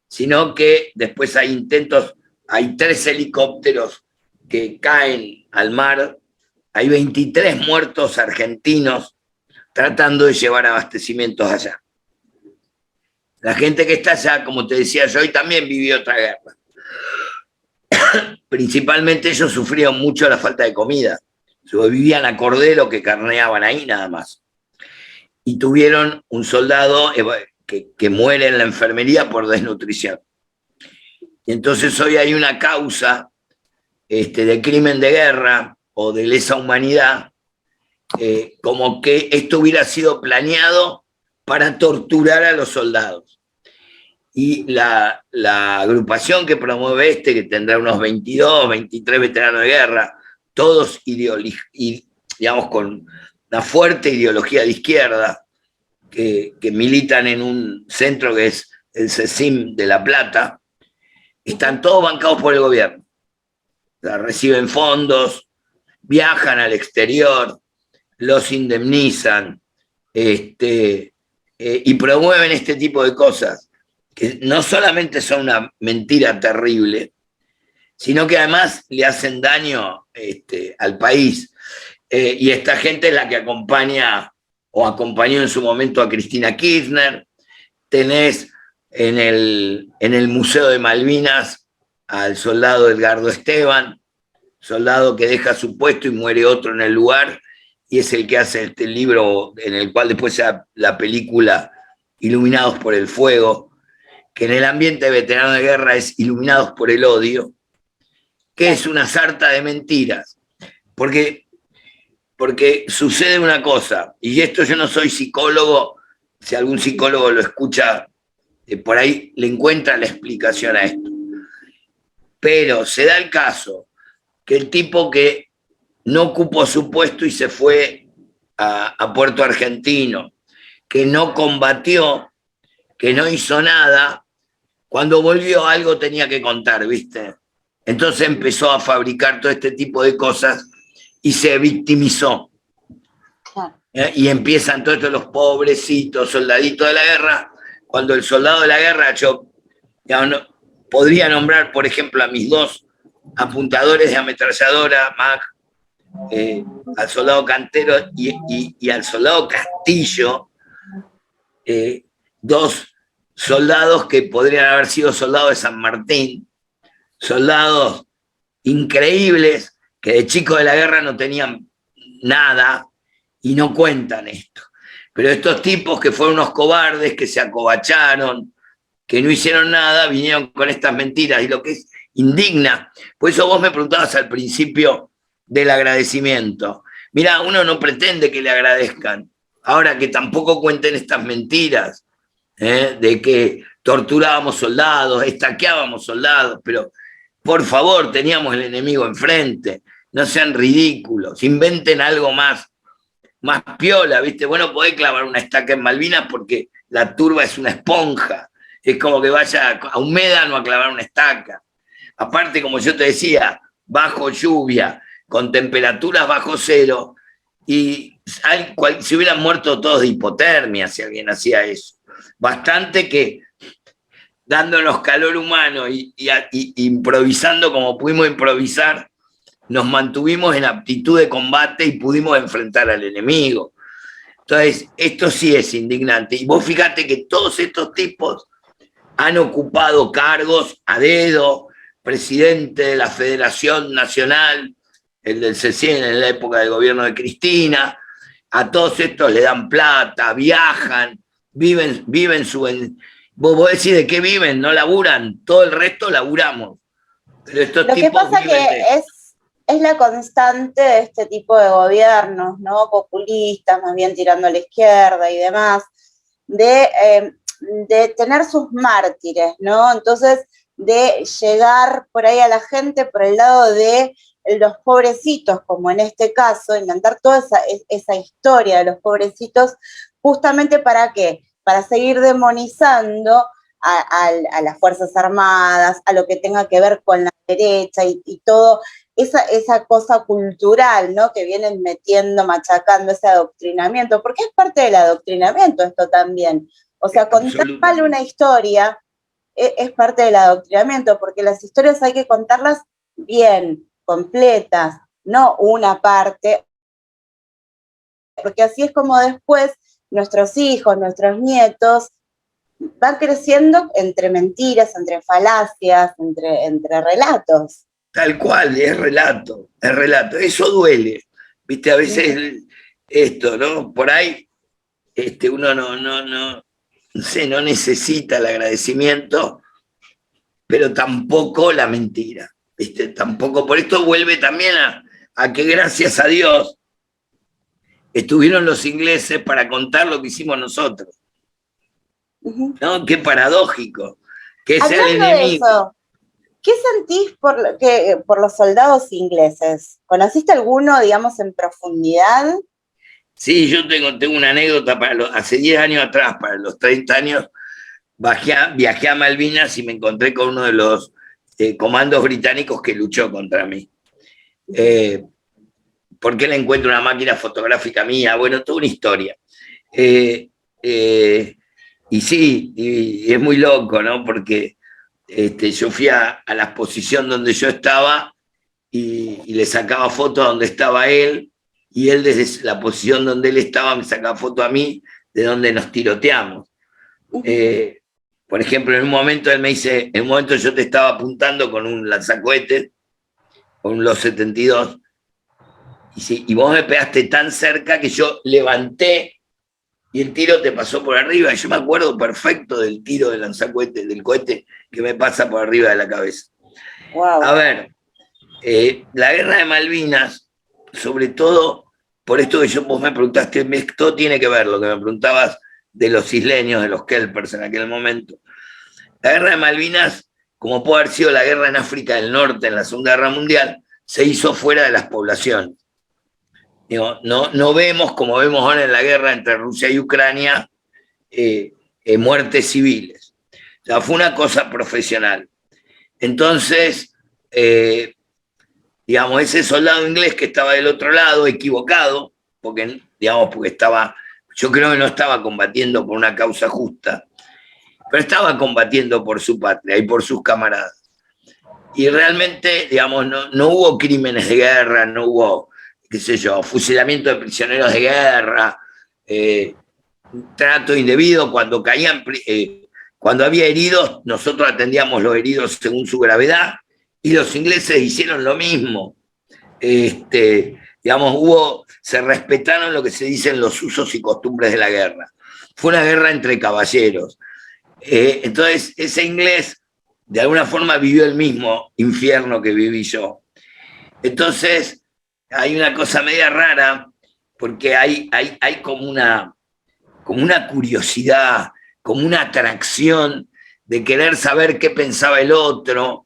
sino que después hay 3 helicópteros que caen al mar, hay 23 muertos argentinos tratando de llevar abastecimientos allá. La gente que está allá, como te decía yo, hoy también vivió otra guerra. Principalmente ellos sufrieron mucho la falta de comida. Vivían a cordero que carneaban ahí nada más. Y tuvieron un soldado que muere en la enfermería por desnutrición. Y entonces hoy hay una causa de crimen de guerra o de lesa humanidad, como que esto hubiera sido planeado para torturar a los soldados. Y la agrupación que promueve que tendrá unos 22, 23 veteranos de guerra, todos digamos, con una fuerte ideología de izquierda, que militan en un centro que es el CECIM de La Plata, están todos bancados por el gobierno. O sea, reciben fondos, viajan al exterior, los indemnizan, y promueven este tipo de cosas, que no solamente son una mentira terrible, sino que además le hacen daño al país. Y esta gente es la que acompaña o acompañó en su momento a Cristina Kirchner. Tenés en el Museo de Malvinas al soldado Edgardo Esteban, soldado que deja su puesto y muere otro en el lugar, y es el que hace este libro en el cual después se da la película Iluminados por el Fuego, que en el ambiente de veterano de guerra es Iluminados por el Odio, que es una sarta de mentiras, porque sucede una cosa, y esto yo no soy psicólogo, si algún psicólogo lo escucha, por ahí le encuentra la explicación a esto, pero se da el caso que el tipo que no ocupó su puesto y se fue a Puerto Argentino, que no combatió, que no hizo nada, cuando volvió algo tenía que contar, ¿viste? Entonces empezó a fabricar todo este tipo de cosas y se victimizó. Y empiezan todos estos los pobrecitos, soldaditos de la guerra, cuando el soldado de la guerra, yo podría nombrar, por ejemplo, a mis dos apuntadores de ametralladora, Mac, al soldado Cantero y al soldado Castillo, dos soldados que podrían haber sido soldados de San Martín, soldados increíbles que de chicos de la guerra no tenían nada y no cuentan esto. Pero estos tipos que fueron unos cobardes, que se acobacharon, que no hicieron nada, vinieron con estas mentiras, y lo que es indigna. Por eso vos me preguntabas al principio del agradecimiento. Mirá, uno no pretende que le agradezcan. Ahora que tampoco cuenten estas mentiras, de que torturábamos soldados, estaqueábamos soldados, pero por favor, teníamos el enemigo enfrente. No sean ridículos, inventen algo más piola, ¿viste? Vos no podés clavar una estaca en Malvinas porque la turba es una esponja. Es como que vaya a un médano a clavar una estaca. Aparte, como yo te decía, bajo lluvia, con temperaturas bajo cero, y se hubieran muerto todos de hipotermia si alguien hacía eso. Bastante que dándonos calor humano y improvisando como pudimos improvisar, nos mantuvimos en aptitud de combate y pudimos enfrentar al enemigo. Entonces, esto sí es indignante. Y vos fíjate que todos estos tipos han ocupado cargos a dedo, presidente de la Federación Nacional, el del CECIEN en la época del gobierno de Cristina, a todos estos le dan plata, viajan, viven su... Vos decís de qué viven, no laburan, todo el resto laburamos. Pero estos Lo que pasa que es la constante de este tipo de gobiernos, ¿no? Populistas, más bien tirando a la izquierda y demás, de tener sus mártires, ¿no? Entonces, de llegar por ahí a la gente por el lado de los pobrecitos, como en este caso, inventar toda esa historia de los pobrecitos, justamente ¿para qué? Para seguir demonizando a las Fuerzas Armadas, a lo que tenga que ver con la derecha y todo esa cosa cultural, ¿no? Que vienen metiendo, machacando ese adoctrinamiento, porque es parte del adoctrinamiento esto también. O sea, contar mal una historia es parte del adoctrinamiento, porque las historias hay que contarlas bien, completas, no una parte, porque así es como después nuestros hijos, nuestros nietos, van creciendo entre mentiras, entre falacias, entre relatos. Tal cual, es relato. Eso duele. Viste, a veces esto, ¿no? Por ahí uno no necesita el agradecimiento, pero tampoco la mentira. ¿Viste? Tampoco. Por esto vuelve también a que gracias a Dios estuvieron los ingleses para contar lo que hicimos nosotros. ¿No? Qué paradójico. Que es el enemigo. De eso, ¿qué sentís por los soldados ingleses? ¿Conociste alguno, digamos, en profundidad? Sí, yo tengo una anécdota hace 10 años atrás, para los 30 años, viajé a Malvinas y me encontré con uno de los comandos británicos que luchó contra mí. ¿Por qué le encuentro una máquina fotográfica mía? Bueno, toda una historia. Y sí, y es muy loco, ¿no? Porque yo fui a la exposición donde yo estaba y le sacaba fotos donde estaba él, y él desde la posición donde él estaba me sacaba foto a mí de donde nos tiroteamos. Por ejemplo, en un momento él me dice, en un momento yo te estaba apuntando con un lanzacohetes, con los 72, y vos me pegaste tan cerca que yo levanté y el tiro te pasó por arriba. Y yo me acuerdo perfecto del tiro del lanzacohetes, del cohete que me pasa por arriba de la cabeza. Wow. A ver, la guerra de Malvinas, sobre todo por esto que vos me preguntaste, todo tiene que ver, lo que me preguntabas de los isleños, de los kelpers en aquel momento. La guerra de Malvinas, como puede haber sido la guerra en África del Norte en la Segunda Guerra Mundial, se hizo fuera de las poblaciones. Digo, no vemos, como vemos ahora en la guerra entre Rusia y Ucrania, muertes civiles. O sea, fue una cosa profesional. Entonces, digamos, ese soldado inglés que estaba del otro lado, equivocado, porque estaba, yo creo que no estaba combatiendo por una causa justa, pero estaba combatiendo por su patria y por sus camaradas. Y realmente, digamos, no hubo crímenes de guerra, no hubo, qué sé yo, fusilamiento de prisioneros de guerra, trato indebido. Cuando caían, cuando había heridos, nosotros atendíamos los heridos según su gravedad, y los ingleses hicieron lo mismo. Digamos, se respetaron lo que se dicen los usos y costumbres de la guerra. Fue una guerra entre caballeros. Entonces, ese inglés, de alguna forma, vivió el mismo infierno que viví yo. Entonces, hay una cosa media rara, porque hay como una curiosidad, como una atracción de querer saber qué pensaba el otro,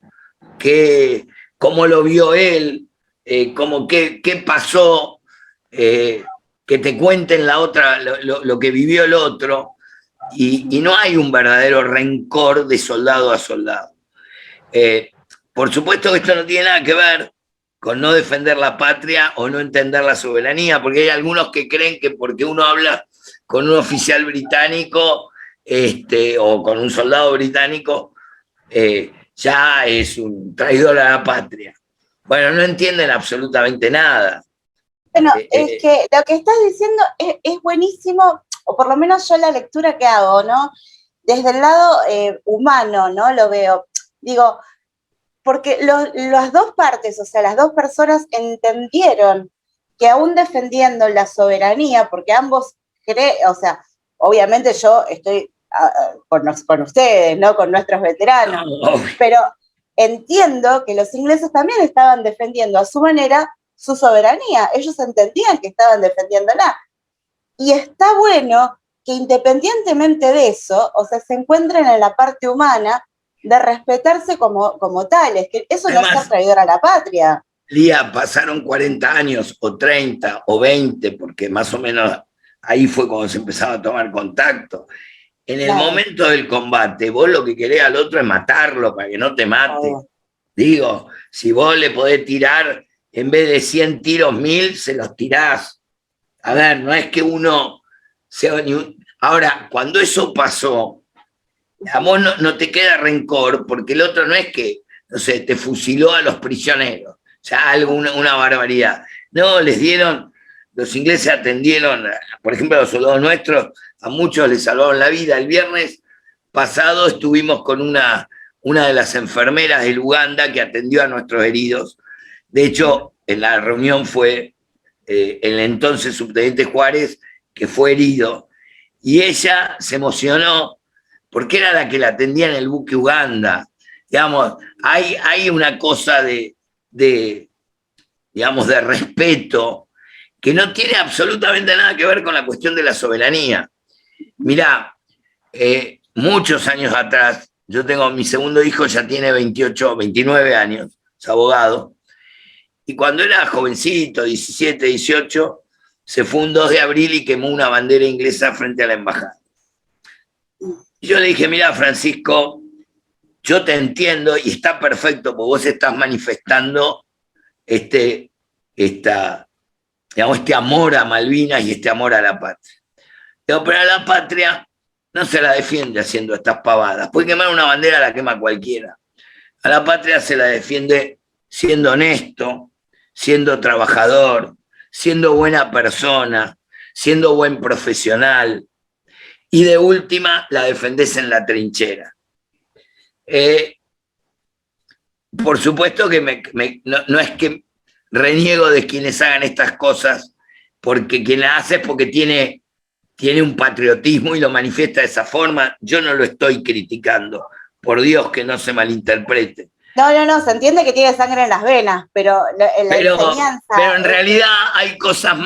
cómo lo vio él, qué pasó, que te cuenten la otra, lo que vivió el otro, y no hay un verdadero rencor de soldado a soldado. Por supuesto que esto no tiene nada que ver con no defender la patria o no entender la soberanía, porque hay algunos que creen que porque uno habla con un oficial británico o con un soldado británico, ya es un traidor a la patria. Bueno, no entienden absolutamente nada. Bueno, es que lo que estás diciendo es buenísimo, o por lo menos yo la lectura que hago, ¿no? Desde el lado humano, ¿no? Lo veo. Digo, porque las dos partes, o sea, las dos personas entendieron que aún defendiendo la soberanía, porque ambos o sea, obviamente yo estoy con ustedes, ¿no? Con nuestros veteranos, pero entiendo que los ingleses también estaban defendiendo a su manera su soberanía. Ellos entendían que estaban defendiéndola. Y está bueno que independientemente de eso, o sea, se encuentren en la parte humana de respetarse como tales, que eso además, no es ser traidor a la patria. Lía, pasaron 40 años, o 30, o 20, porque más o menos ahí fue cuando se empezaba a tomar contacto. En el momento del combate, vos lo que querés al otro es matarlo para que no te mate. Digo, si vos le podés tirar, en vez de 100 tiros, 1000, se los tirás. A ver, no es que uno sea ni un... Ahora, cuando eso pasó, a vos no te queda rencor, porque el otro no es que, no sé, te fusiló a los prisioneros, o sea, una barbaridad. No, les dieron, los ingleses atendieron, por ejemplo, a los soldados nuestros, a muchos les salvaron la vida. El viernes pasado estuvimos con una de las enfermeras del Uganda que atendió a nuestros heridos. De hecho, en la reunión fue el entonces subteniente Juárez, que fue herido, y ella se emocionó porque era la que la atendía en el buque Uganda. Digamos, hay una cosa digamos, de respeto que no tiene absolutamente nada que ver con la cuestión de la soberanía. Mirá, muchos años atrás, yo tengo, mi segundo hijo ya tiene 29 años, es abogado, y cuando era jovencito, 17, 18, se fue un 2 de abril y quemó una bandera inglesa frente a la embajada. Y yo le dije, mira, Francisco, yo te entiendo y está perfecto porque vos estás manifestando digamos, este amor a Malvinas y este amor a la patria. Digo, pero a la patria no se la defiende haciendo estas pavadas. Puede quemar una bandera, la quema cualquiera. A la patria se la defiende siendo honesto, siendo trabajador, siendo buena persona, siendo buen profesional, y de última la defendés en la trinchera. Por supuesto que no es que reniego de quienes hagan estas cosas, porque quien la hace es porque tiene un patriotismo y lo manifiesta de esa forma. Yo no lo estoy criticando, por Dios que no se malinterprete. No, se entiende que tiene sangre en las venas, pero la enseñanza... Pero en realidad hay cosas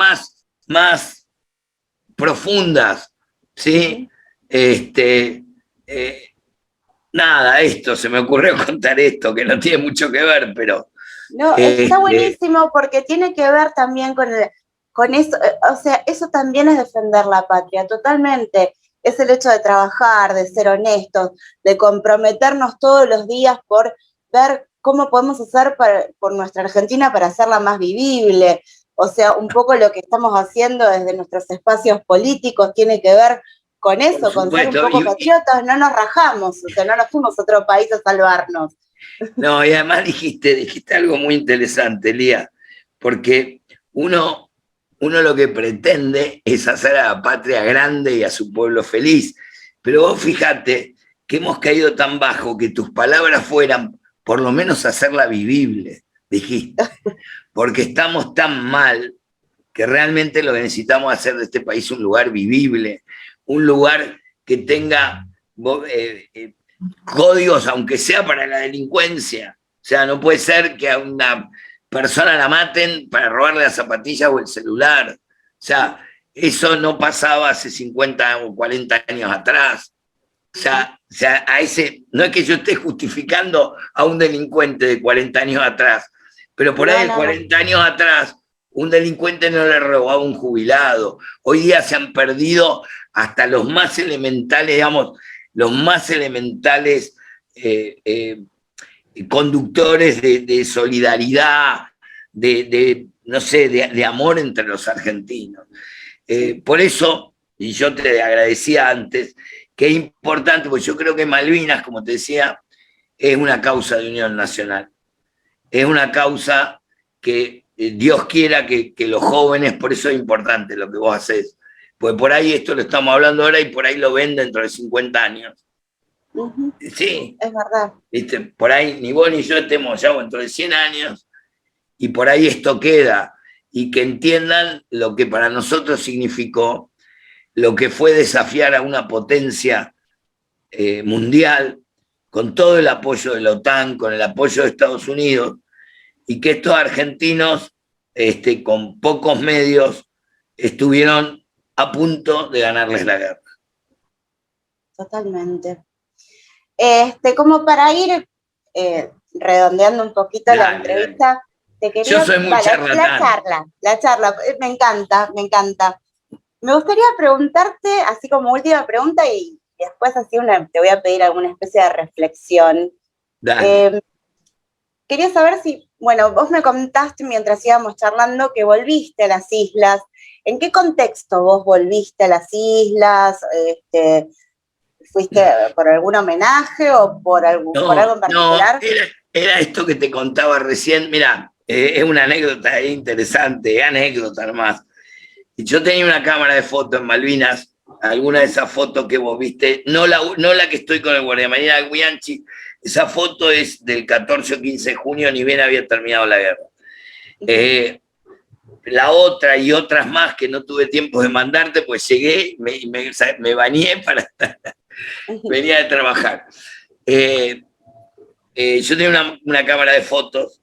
más profundas, ¿sí? Nada, se me ocurrió contar esto, que no tiene mucho que ver, pero... No, está buenísimo porque tiene que ver también con eso, o sea, eso también es defender la patria, totalmente. Es el hecho de trabajar, de ser honestos, de comprometernos todos los días por ver cómo podemos hacer por nuestra Argentina para hacerla más vivible. O sea, un poco lo que estamos haciendo desde nuestros espacios políticos tiene que ver con eso, con ser un poco patriotas, no nos rajamos, o sea, no nos fuimos a otro país a salvarnos. No, y además dijiste algo muy interesante, Lía, porque uno lo que pretende es hacer a la patria grande y a su pueblo feliz, pero vos fíjate que hemos caído tan bajo que tus palabras fueran por lo menos hacerla vivible, dijiste, porque estamos tan mal que realmente lo que necesitamos hacer de este país un lugar vivible, un lugar que tenga códigos, aunque sea para la delincuencia. O sea, no puede ser que a una persona la maten para robarle las zapatillas o el celular. O sea, eso no pasaba hace 50 o 40 años atrás. O sea, no es que yo esté justificando a un delincuente de 40 años atrás, pero por ahí 40 años atrás un delincuente no le robaba a un jubilado. Hoy día se han perdido hasta los más elementales, digamos, los más elementales conductores de solidaridad, no sé, de amor entre los argentinos. Por eso, y yo te agradecía antes, que es importante, porque yo creo que Malvinas, como te decía, es una causa de unión nacional. Es una causa que Dios quiera que los jóvenes, por eso es importante lo que vos hacés, pues por ahí esto lo estamos hablando ahora y por ahí lo ven dentro de 50 años. Sí. Es verdad. ¿Viste? Por ahí ni vos ni yo estemos ya dentro de 100 años y por ahí esto queda. Y que entiendan lo que para nosotros significó, lo que fue desafiar a una potencia mundial con todo el apoyo de la OTAN, con el apoyo de Estados Unidos, y que estos argentinos, con pocos medios, estuvieron a punto de ganarles la guerra. Totalmente. Como para ir redondeando un poquito la entrevista, te quería... Yo soy muy charlatán. La charla, me encanta. Me gustaría preguntarte, así como última pregunta, y después así te voy a pedir alguna especie de reflexión. Quería saber si, bueno, vos me contaste mientras íbamos charlando que volviste a las islas. ¿En qué contexto vos volviste a las islas? ¿Fuiste por algún homenaje o por algo en particular? No, era esto que te contaba recién. Mira, es una anécdota interesante, anécdota nomás. Yo tenía una cámara de fotos en Malvinas, alguna de esas fotos que vos viste, no la que estoy con el guardiamarina de Guianchi, esa foto es del 14 o 15 de junio, ni bien había terminado la guerra. La otra y otras más que no tuve tiempo de mandarte, pues llegué, me bañé para venía de trabajar. Yo tenía una cámara de fotos,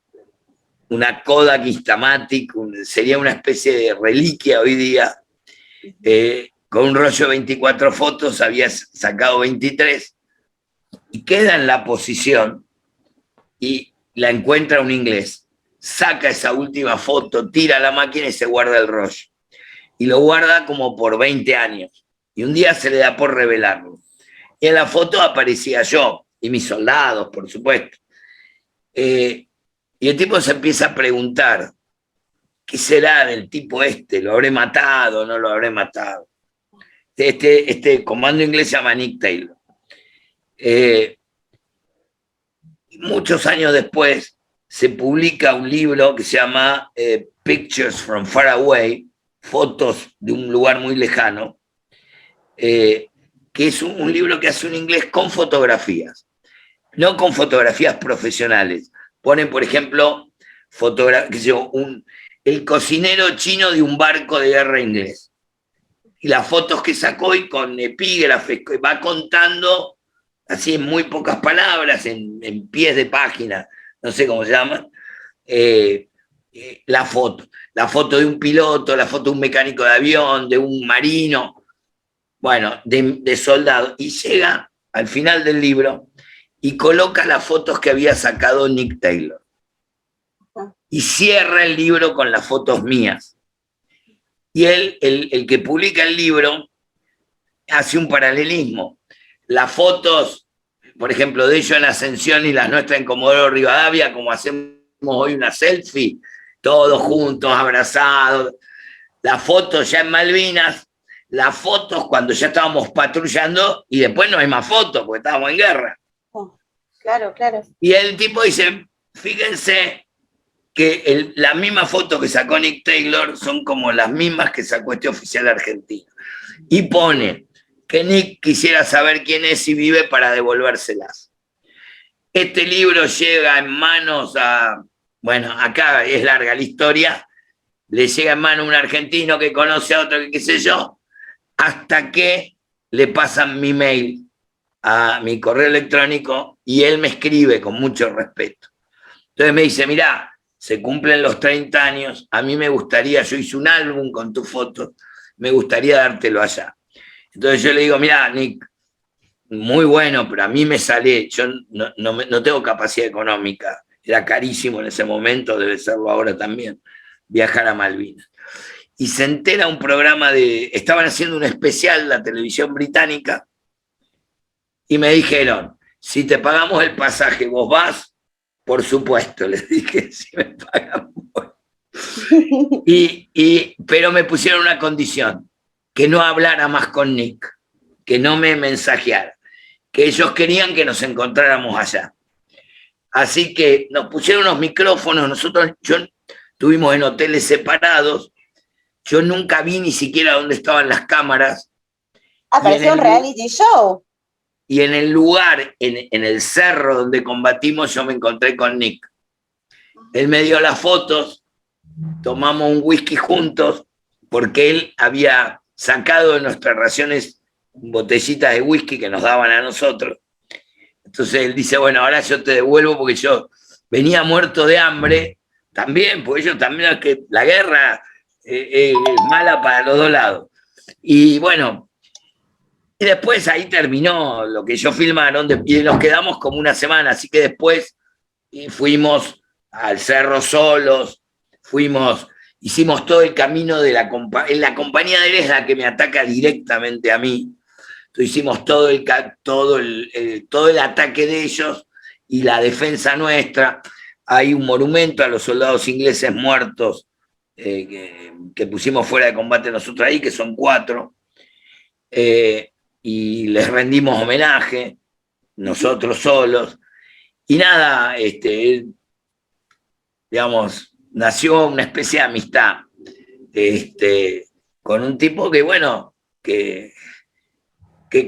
una Kodak Instamatic, sería una especie de reliquia hoy día, con un rollo de 24 fotos, había sacado 23, y queda en la posición, y la encuentra un inglés, saca esa última foto, tira la máquina y se guarda el rollo. Y lo guarda como por 20 años. Y un día se le da por revelarlo. Y en la foto aparecía yo, y mis soldados, por supuesto. Y el tipo se empieza a preguntar, ¿qué será del tipo este? ¿Lo habré matado? ¿No lo habré matado? Este comando inglés se llama Nick Taylor. Muchos años después se publica un libro que se llama Pictures from Far Away, fotos de un lugar muy lejano, que es un libro que hace un inglés con fotografías, no con fotografías profesionales. Ponen, por ejemplo, el cocinero chino de un barco de guerra inglés. Y las fotos que sacó y con epígrafes, va contando así en muy pocas palabras, en pies de página, no sé cómo se llama, la foto de un piloto, la foto de un mecánico de avión, de un marino, bueno, de soldado, y llega al final del libro y coloca las fotos que había sacado Nick Taylor. Y cierra el libro con las fotos mías. Y él, el que publica el libro, hace un paralelismo. Las fotos, por ejemplo, de ellos en Ascensión y las nuestras en Comodoro Rivadavia, como hacemos hoy una selfie, todos juntos, abrazados. Las fotos ya en Malvinas, las fotos cuando ya estábamos patrullando y después no hay más fotos porque estábamos en guerra. Oh, claro, claro. Y el tipo dice, fíjense que la misma foto que sacó Nick Taylor son como las mismas que sacó este oficial argentino. Y pone que Nick quisiera saber quién es y vive para devolvérselas. Este libro llega en manos bueno, acá es larga la historia, le llega en mano a un argentino que conoce a otro que qué sé yo, hasta que le pasan mi mail a mi correo electrónico y él me escribe con mucho respeto. Entonces me dice, mirá, se cumplen los 30 años, a mí me gustaría, yo hice un álbum con tu foto, me gustaría dártelo allá. Entonces yo le digo, mirá, Nick, muy bueno, pero a mí me sale, yo no tengo capacidad económica, era carísimo en ese momento, debe serlo ahora también, viajar a Malvinas. Y se entera un programa estaban haciendo un especial, la televisión británica, y me dijeron, si te pagamos el pasaje, ¿vos vas? Por supuesto, les dije, si me pagan, voy. Pero me pusieron una condición, que no hablara más con Nick, que no me mensajeara, que ellos querían que nos encontráramos allá. Así que nos pusieron unos micrófonos, nosotros estuvimos en hoteles separados, yo nunca vi ni siquiera dónde estaban las cámaras. Parecía un reality show. Y en el lugar, en el cerro donde combatimos, yo me encontré con Nick. Él me dio las fotos, tomamos un whisky juntos, porque él había sacado de nuestras raciones botellitas de whisky que nos daban a nosotros. Entonces él dice, bueno, ahora yo te devuelvo porque yo venía muerto de hambre, también, porque ellos también, que la guerra es mala para los dos lados. Y bueno, y después ahí terminó lo que ellos filmaron y nos quedamos como una semana, así que después fuimos al cerro solos, hicimos todo el camino en la compañía de él es la que me ataca directamente a mí. Entonces hicimos todo el ataque de ellos y la defensa nuestra. Hay un monumento a los soldados ingleses muertos que pusimos fuera de combate nosotros ahí, que son 4. Y les rendimos homenaje, nosotros solos. Y nada, digamos, nació una especie de amistad con un tipo que, bueno, que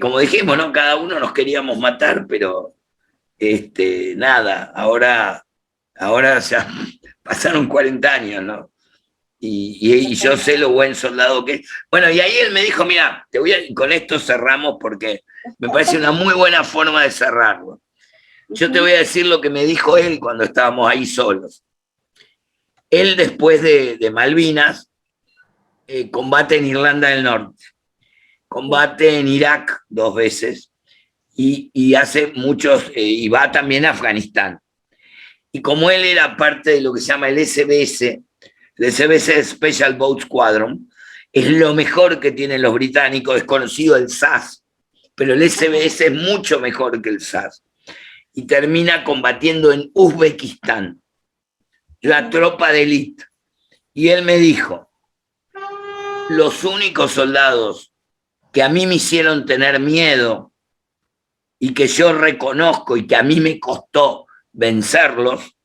como dijimos, ¿no? Cada uno nos queríamos matar, pero nada, ahora ya pasaron 40 años, ¿no? Y yo sé lo buen soldado que es. Bueno, y ahí él me dijo, mira, con esto cerramos porque me parece una muy buena forma de cerrarlo. Yo te voy a decir lo que me dijo él cuando estábamos ahí solos. Él después de Malvinas combate en Irlanda del Norte, combate en Irak 2 veces y hace muchos, y va también a Afganistán. Y como él era parte de lo que se llama el SBS, el SBS Special Boat Squadron, es lo mejor que tienen los británicos, es conocido el SAS, pero el SBS es mucho mejor que el SAS. Y termina combatiendo en Uzbekistán, la tropa de élite. Y él me dijo, los únicos soldados que a mí me hicieron tener miedo y que yo reconozco y que a mí me costó vencerlos,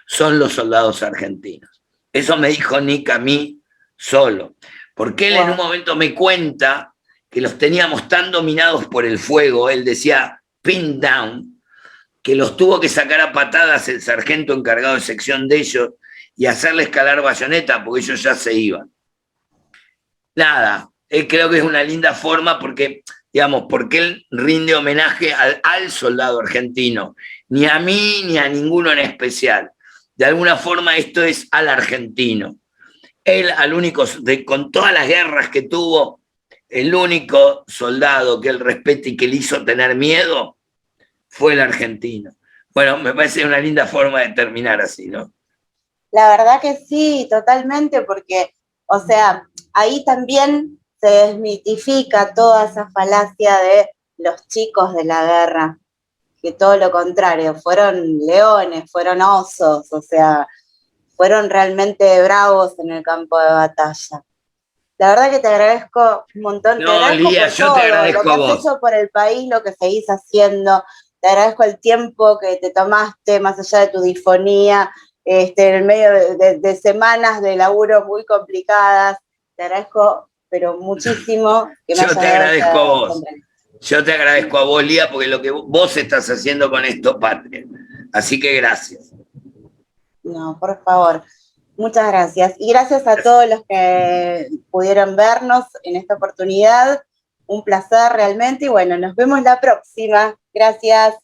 son los soldados argentinos. Eso me dijo Nick a mí solo, porque él en un momento me cuenta que los teníamos tan dominados por el fuego, él decía pin down, que los tuvo que sacar a patadas el sargento encargado de sección de ellos y hacerle escalar bayoneta porque ellos ya se iban. Nada, creo que es una linda forma porque, digamos, porque él rinde homenaje al soldado argentino, ni a mí ni a ninguno en especial. De alguna forma esto es al argentino. Él, al único, con todas las guerras que tuvo, el único soldado que él respeta y que le hizo tener miedo fue el argentino. Bueno, me parece una linda forma de terminar así, ¿no? La verdad que sí, totalmente, porque, o sea, ahí también se desmitifica toda esa falacia de los chicos de la guerra, que todo lo contrario, fueron leones, fueron osos, o sea, fueron realmente bravos en el campo de batalla. La verdad que te agradezco un montón. No, Lía, yo te agradezco a vos. Lo que has hecho por el país, lo que seguís haciendo. Te agradezco el tiempo que te tomaste, más allá de tu disfonía, en el medio de semanas de laburo muy complicadas. Te agradezco, pero muchísimo. Que me yo te agradezco a vos. Yo te agradezco a vos, Lía, porque lo que vos estás haciendo con esto, patria. Así que gracias. No, por favor. Muchas gracias. Y gracias a todos los que pudieron vernos en esta oportunidad. Un placer realmente. Y bueno, nos vemos la próxima. Gracias.